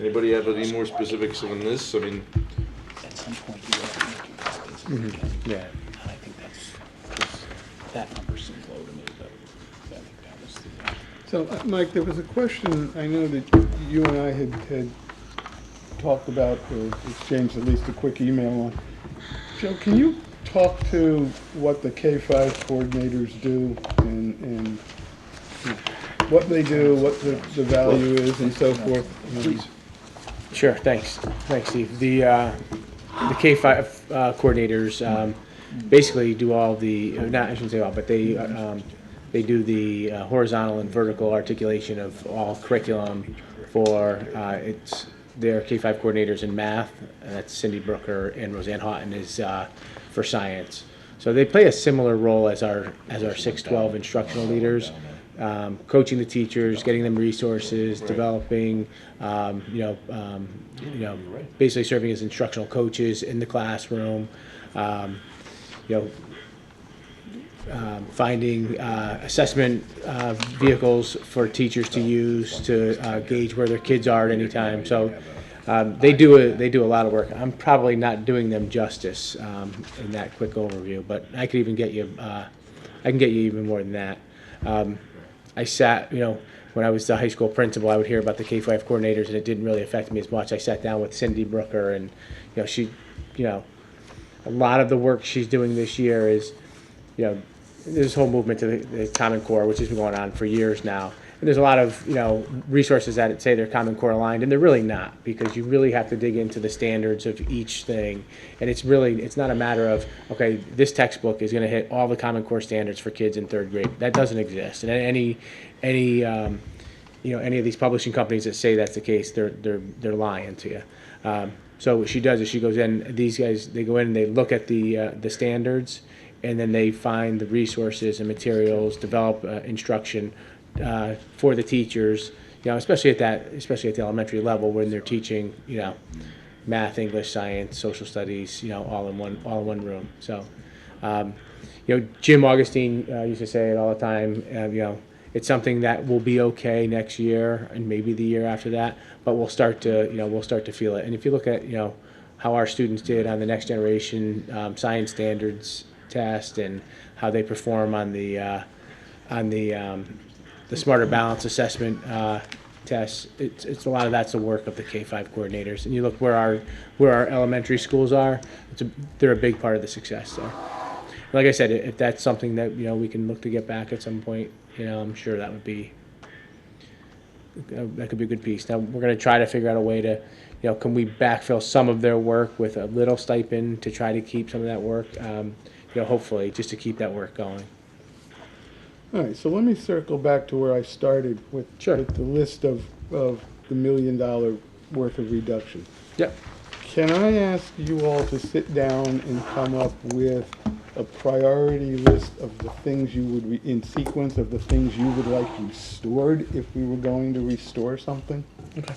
Anybody have any more specifics on this? I mean, At some point, you have to make your decision again. Yeah. And I think that number seems low to me, but I think that was the. So, Mike, there was a question, I know that you and I had talked about, or exchanged at least a quick email on. Joe, can you talk to what the K-5 coordinators do and what they do, what the value is and so forth? Please. Sure, thanks. Thanks, Steve. The K-5 coordinators, basically do all the, not, I shouldn't say all, but they do the horizontal and vertical articulation of all curriculum for, it's their K-5 coordinators in math, and that's Cindy Brooker, and Roseanne Houghton is for science. So they play a similar role as our 612 instructional leaders, coaching the teachers, getting them resources, developing, basically serving as instructional coaches in the classroom, finding assessment vehicles for teachers to use to gauge where their kids are at any time. So they do a lot of work. I'm probably not doing them justice in that quick overview, but I could even get you. I can get you even more than that. I sat, when I was the high school principal, I would hear about the K-5 coordinators, and it didn't really affect me as much. I sat down with Cindy Brooker, and she, a lot of the work she's doing this year is, there's this whole movement to the Common Core, which has been going on for years now. And there's a lot of, resources that say they're Common Core aligned, and they're really not, because you really have to dig into the standards of each thing. And it's not a matter of, okay, this textbook is going to hit all the Common Core standards for kids in third grade. That doesn't exist. And any of these publishing companies that say that's the case, they're lying to you. So what she does is she goes in, these guys, they go in and they look at the standards, and then they find the resources and materials, develop instruction for the teachers, especially at the elementary level when they're teaching, math, English, science, social studies, all in one room. So, Jim Augustine used to say it all the time. It's something that will be okay next year and maybe the year after that, but we'll start to feel it. And if you look at how our students did on the next generation science standards test and how they perform on the Smarter Balance assessment tests, it's a lot of that's the work of the K-5 coordinators. And you look where our elementary schools are, they're a big part of the success there. Like I said, if that's something that we can look to get back at some point, I'm sure that could be a good piece. Now we're going to try to figure out a way to, can we backfill some of their work with a little stipend to try to keep some of that work, hopefully just to keep that work going. All right, so let me circle back to where I started with, with the list of the $1 million worth of reduction. Yep. Can I ask you all to sit down and come up with a priority list of the things you would, in sequence of the things you would like restored if we were going to restore something? Okay.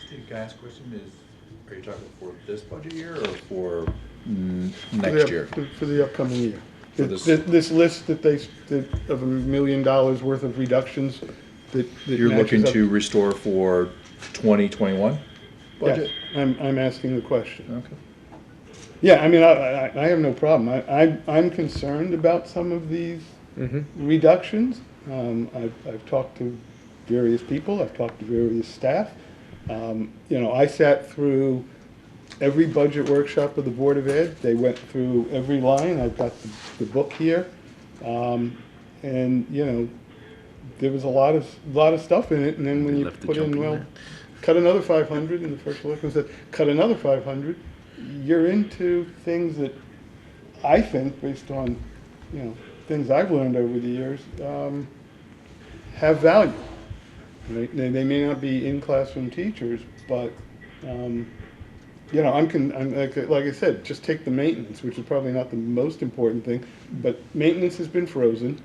Steve, can I ask a question? Are you talking for this budget year or for Next year? For the upcoming year. This list that of $1 million worth of reductions that you're looking to restore for 2021 budget? Yes, I'm asking the question. Okay. Yeah, I mean, I have no problem. I'm concerned about some of these reductions. I've talked to various people. I've talked to various staff. I sat through every budget workshop of the Board of Ed. They went through every line. I've got the book here. And, there was a lot of stuff in it. And then when you put in, cut another 500, and the first selectman said, cut another 500, you're into things that I think, based on, things I've learned over the years, have value. Right? They may not be in-classroom teachers, but I'm like I said, just take the maintenance, which is probably not the most important thing, but maintenance has been frozen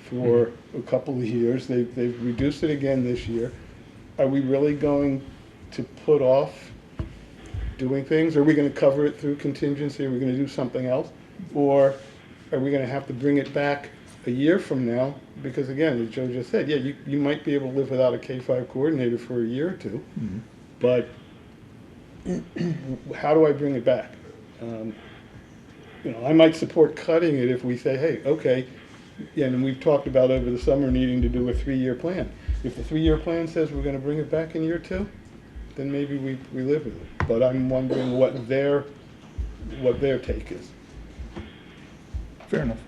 for a couple of years. They've reduced it again this year. Are we really going to put off doing things? Are we going to cover it through contingency? Are we going to do something else? Or are we going to have to bring it back a year from now? Because again, as Joe just said, yeah, you might be able to live without a K-5 coordinator for a year or two, but how do I bring it back? I might support cutting it if we say, hey, okay, and we've talked about over the summer needing to do a 3-year plan. If the 3-year plan says we're going to bring it back in year 2, then maybe we live with it. But I'm wondering what their take is. Fair enough.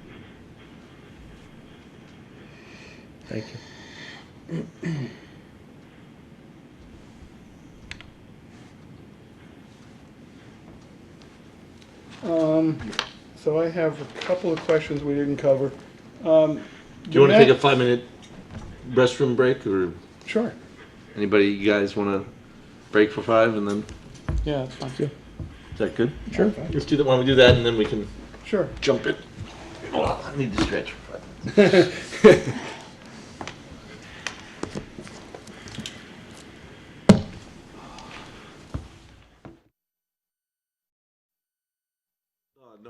Thank you. So I have a couple of questions we didn't cover. Do you want to take a 5-minute restroom break, or Sure. anybody, you guys want to break for 5 and then, Yeah, that's fine. is that good? Sure. Let's do that. Why don't we do that and then we can Sure. jump in. Oh, I need to stretch for 5 minutes.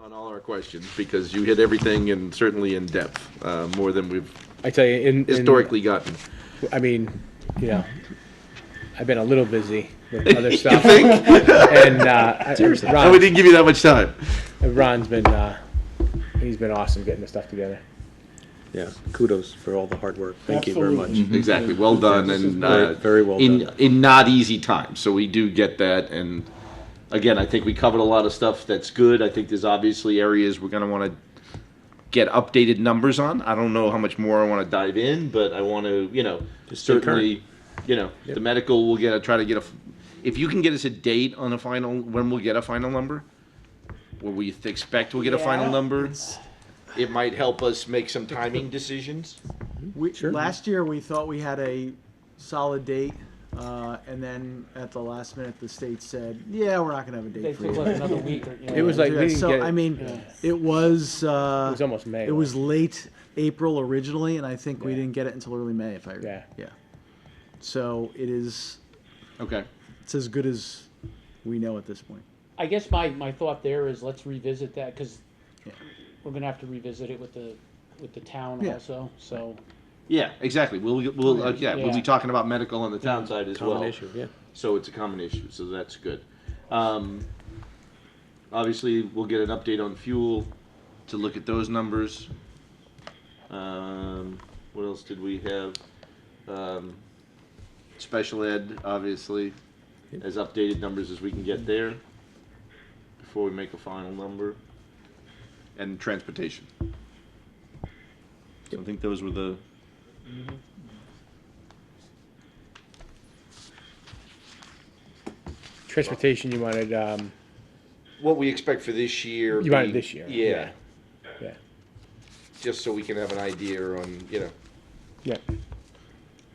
On all our questions, because you hit everything, and certainly in depth, more than we've I tell you, in historically gotten. I mean, you know, I've been a little busy with other stuff. think? And And we didn't give you that much time. Ron's been he's been awesome getting the stuff together. Yeah, kudos for all the hard work. Thank you very much. Absolutely. Exactly, well done, and Very well done. in not easy times. So we do get that, and again, I think we covered a lot of stuff that's good. I think there's obviously areas we're going to want to get updated numbers on. I don't know how much more I want to dive in, but I want to, Just stay certainly, the medical, we'll try to get if you can get us a date on a final, when we'll get a final number, what we expect we'll get a final number, it might help us make some timing decisions. Last year, we thought we had a solid date, and then at the last minute, the state said, "Yeah, we're not going to have a They date for took you." like another week or, It was like we didn't So get. I mean, Yeah. it was. It was almost May. It was late April originally, and I think we Yeah. didn't get it until early May. Yeah. So it is. Okay. It's as good as we know at this point. I guess my thought there is let's revisit that, because Yeah. we're gonna have to revisit it with the town Yeah. also, so. Yeah, exactly. We'll we'll we'll be Yeah. talking about medical on the town side as Common well. issue, yeah. So it's a common issue, so that's good. Obviously, we'll get an update on fuel to look at those numbers. What else did we have? Special ed, obviously, as updated numbers as we can get there before we make a final number. And transportation. So I think those were the. Transportation, you wanted, What we expect for this year. You wanted being- this year, Yeah. yeah. Just so we can have an idea on, Yeah.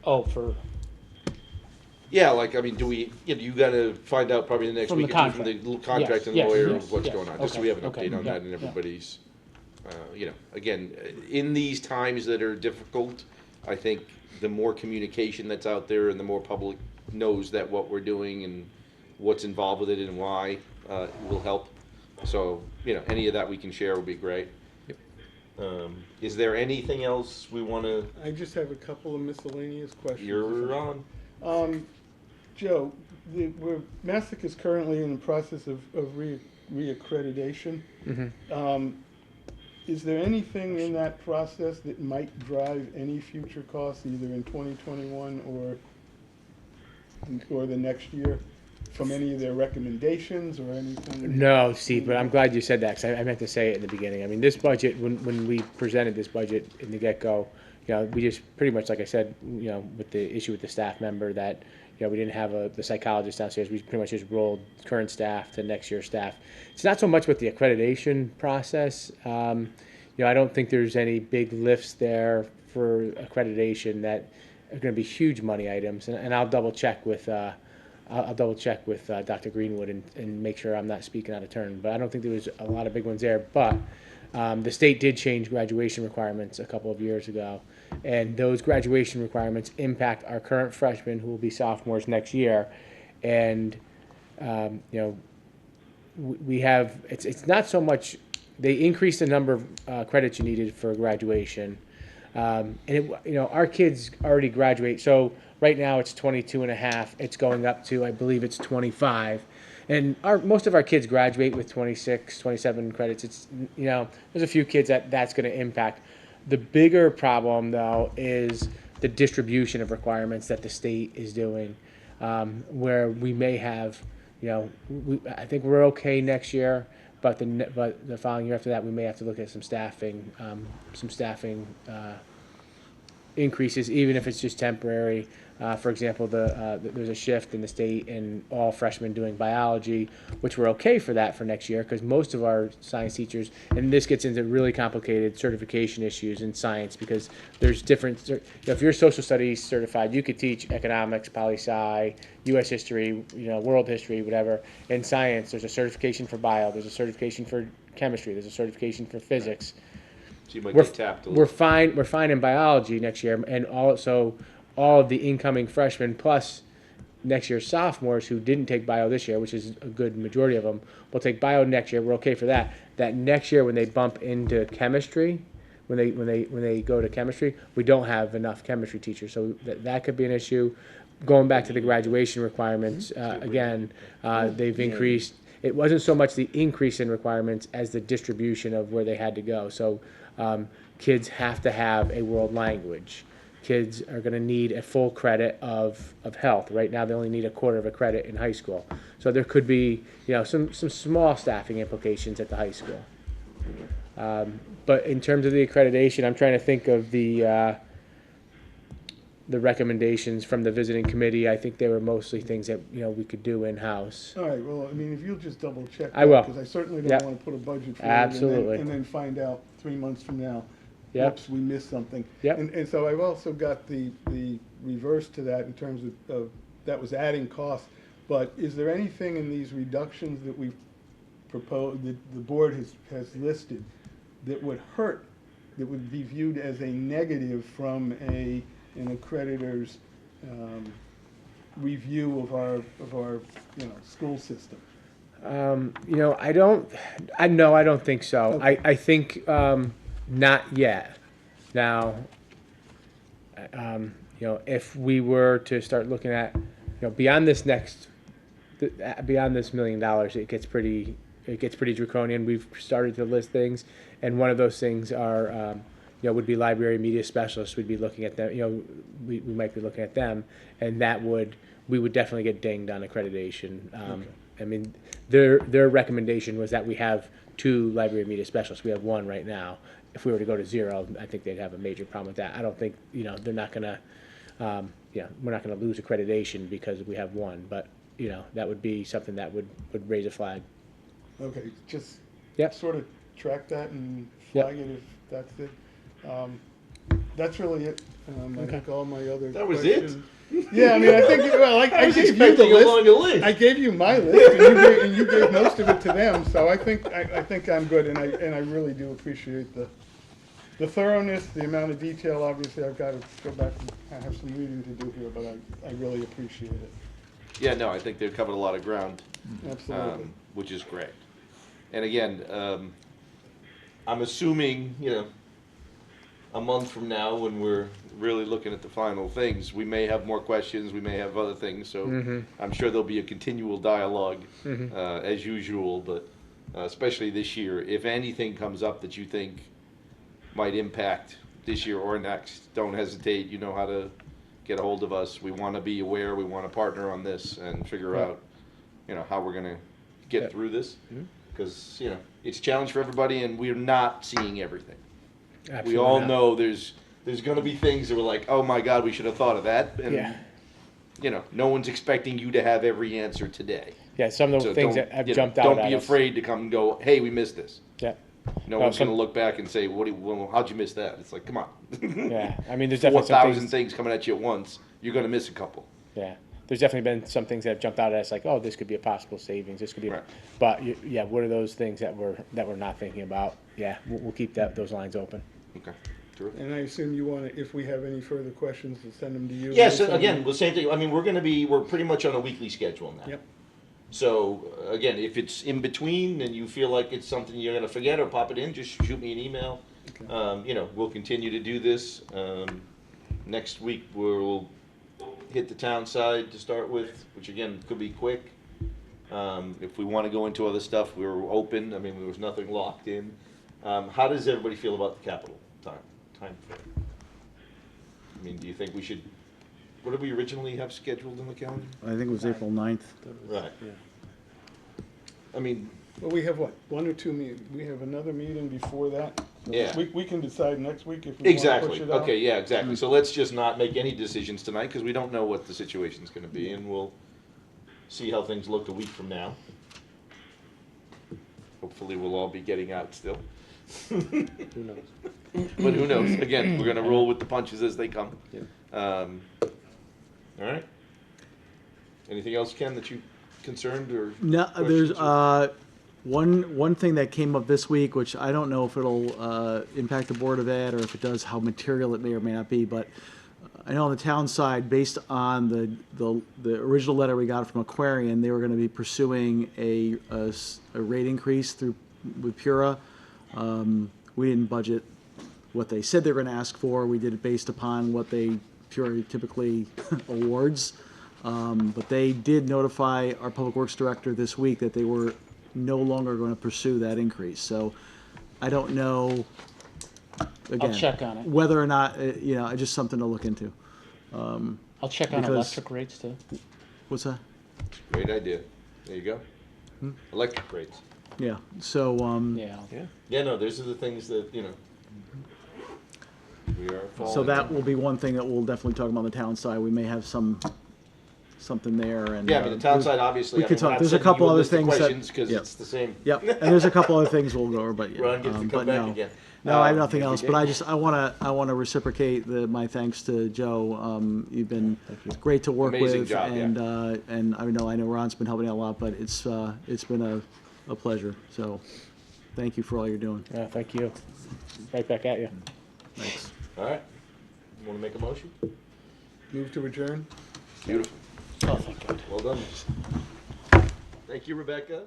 Oh, for, Yeah, like, I mean, do we, you gotta find out probably the next From the week or two from the contract. contract and Yes, lawyer yes, of what's yes, going on, just so we have an okay, update on yeah, that and yeah. everybody's, again, in these times that are difficult, I think the more communication that's out there and the more public knows that what we're doing and what's involved with it and why, will help. So, any of that we can share would be great. Is there anything else we wanna, I just have a couple of miscellaneous questions. you're on? Joe, Massac is currently in the process of reaccreditation. Is there anything in that process that might drive any future costs, either in 2021 or the next year, from any of their recommendations or anything? No, Steve, but I'm glad you said that, because I meant to say it in the beginning. I mean, this budget, when we presented this budget in the get-go, we just pretty much, like I said, with the issue with the staff member, that, we didn't have the psychologist downstairs. We pretty much just rolled current staff to next year's staff. It's not so much with the accreditation process. I don't think there's any big lifts there for accreditation that are going to be huge money items. And I'll double check with Dr. Greenwood and make sure I'm not speaking out of turn. But I don't think there was a lot of big ones there. But the state did change graduation requirements a couple of years ago. And those graduation requirements impact our current freshmen who will be sophomores next year. And, we have, it's not so much, they increased the number of credits you needed for graduation. Our kids already graduate. So right now it's 22 and a half. It's going up to, I believe it's 25. And most of our kids graduate with 26, 27 credits. It's, there's a few kids that's going to impact. The bigger problem, though, is the distribution of requirements that the state is doing, where we may have, I think we're okay next year, but the following year after that, we may have to look at some staffing increases, even if it's just temporary. For example, there's a shift in the state in all freshmen doing biology, which we're okay for that for next year because most of our science teachers, and this gets into really complicated certification issues in science because there's different, if you're social studies certified, you could teach economics, poli-sci, U.S. history, world history, whatever. In science, there's a certification for bio, there's a certification for chemistry, there's a certification for physics. So you might get tapped a little. We're fine in biology next year, and all of the incoming freshmen plus next year's sophomores who didn't take bio this year, which is a good majority of them, will take bio next year. We're okay for that. That next year when they bump into chemistry, when they go to chemistry, we don't have enough chemistry teachers, so that could be an issue. Going back to the graduation requirements, again, they've increased. It wasn't so much the increase in requirements as the distribution of where they had to go. So kids have to have a world language. Kids are going to need a full credit of health. Right now, they only need a quarter of a credit in high school. So there could be, some small staffing implications at the high school. But in terms of the accreditation, I'm trying to think of the recommendations from the visiting committee. I think they were mostly things that we could do in house. All right, well, I mean, if you'll just double check that. I will. Because I certainly don't Yep. want to put a budget forward. Absolutely. And then find out 3 months from now, Yep. whoops, we missed something. Yep. And so I've also got the reverse to that in terms of that was adding costs. But is there anything in these reductions that we've proposed, that the board has listed, that would hurt, that would be viewed as a negative from an accreditor's review of our school system? I don't think so. Okay. I think not yet. Now, if we were to start looking at, beyond this beyond this $1 million, it gets pretty draconian. We've started to list things, and one of those things are, would be library media specialists. We'd be looking at them. We might be looking at them, and we would definitely get dinged on accreditation. Okay. I mean, their recommendation was that we have 2 library media specialists. We have 1 right now. If we were to go to 0, I think they'd have a major problem with that. I don't think, they're not gonna, we're not gonna lose accreditation because we have 1, but, that would be something that would raise a flag. Okay, just Yep. sort of track that and Yep. flag it if that's it. That's really it. I think all my other That was it? questions. Yeah, I mean, I think, well, I was gave you the expecting a longer list. list. I gave you my list, and you gave most of it to them, so I think I'm good, and I really do appreciate the thoroughness, the amount of detail. Obviously, I've got to go back and I have some reading to do here, but I really appreciate it. Yeah, no, I think they've covered a lot of ground, Absolutely. which is great. And again, I'm assuming, a month from now, when we're really looking at the final things, we may have more questions, we may have other things, so I'm sure there'll be a continual dialogue, as usual, but especially this year, if anything comes up that you think might impact this year or next, don't hesitate, you know how to get a hold of us. We want to be aware, we want to partner on this and figure out, how we're going to get through this, because, it's a challenge for everybody, and we're not seeing everything. Absolutely We all not. know there's going to be things that we're like, oh my God, we should have thought of that. And, no one's expecting you to have every answer today. Yeah, some of the So things don't- that have you know, jumped out Don't at be us. afraid to come and go, hey, we missed this. Yeah. No Well, one's some- going to look back and say, how'd you miss that? It's like, come on. Yeah, I mean, there's definitely some 4,000 things. things coming at you at once. You're going to miss a couple. Yeah, there's definitely been some things that have jumped out at us, like, oh, this could be a possible savings. This could be, Right. but yeah, what are those things that we're not thinking about? Yeah, we'll keep those lines open. Okay. Terrific. And I assume you want to, if we have any further questions, to send them to you? Yes, We'll send again, them- the same thing. I mean, we're pretty much on a weekly schedule now. Yep. So, again, if it's in between and you feel like it's something you're going to forget or pop it in, just shoot me an email. We'll continue to do this. Next week, we'll hit the town side to start with, which again, could be quick. If we want to go into other stuff, we're open. I mean, there was nothing locked in. How does everybody feel about the capital time frame? I mean, do you think we should, what did we originally have scheduled in the calendar? I think it was April 9th. Right. I mean, Well, we have what, 1 or 2 meetings? We have another meeting before that? Yeah. We can decide next week if we want to push Exactly, it out. okay, yeah, exactly. So let's just not make any decisions tonight, because we don't know what the situation's gonna be, and we'll see how things look a week from now. Hopefully, we'll all be getting out still. Who knows? But who knows? Again, we're gonna roll with the punches as they come. Yeah. All right. Anything else, Ken, that you concerned or? No, there's questions or- one thing that came up this week, which I don't know if it'll impact the Board of Ed or if it does, how material it may or may not be. But I know on the town side, based on the original letter we got from Aquarian, they were going to be pursuing a rate increase with Pura. We didn't budget what they said they were going to ask for. We did it based upon what Pura typically awards. But they did notify our Public Works Director this week that they were no longer going to pursue that increase. So I don't know, again, check on it. whether or not, just something to look into. I'll check on Because- electric rates too. What's that? Great idea. There you go. Electric rates. Yeah, so, Yeah. Yeah, no, these are the things that, we are following. so that will be one thing that we'll definitely talk about on the town side. We may have something there and. Yeah, I mean, the town side, obviously, we I could mean, we're talk, not there's a sending you couple other list of things that. questions, 'cause Yep. it's the same. Yep, and there's a couple other things we'll go over, but. Ron gets to come but back no. again. No, I have nothing if you else, did- but I wanna reciprocate my thanks to Joe. You've been great to work Amazing with. job, yeah. And I know Ron's been helping out a lot, but it's been a pleasure, so thank you for all you're doing. Yeah, thank you. Right back at you. Thanks. All right. Want to make a motion? Move to adjourn? Beautiful. Oh, thank God. Well done. Thank you, Rebecca.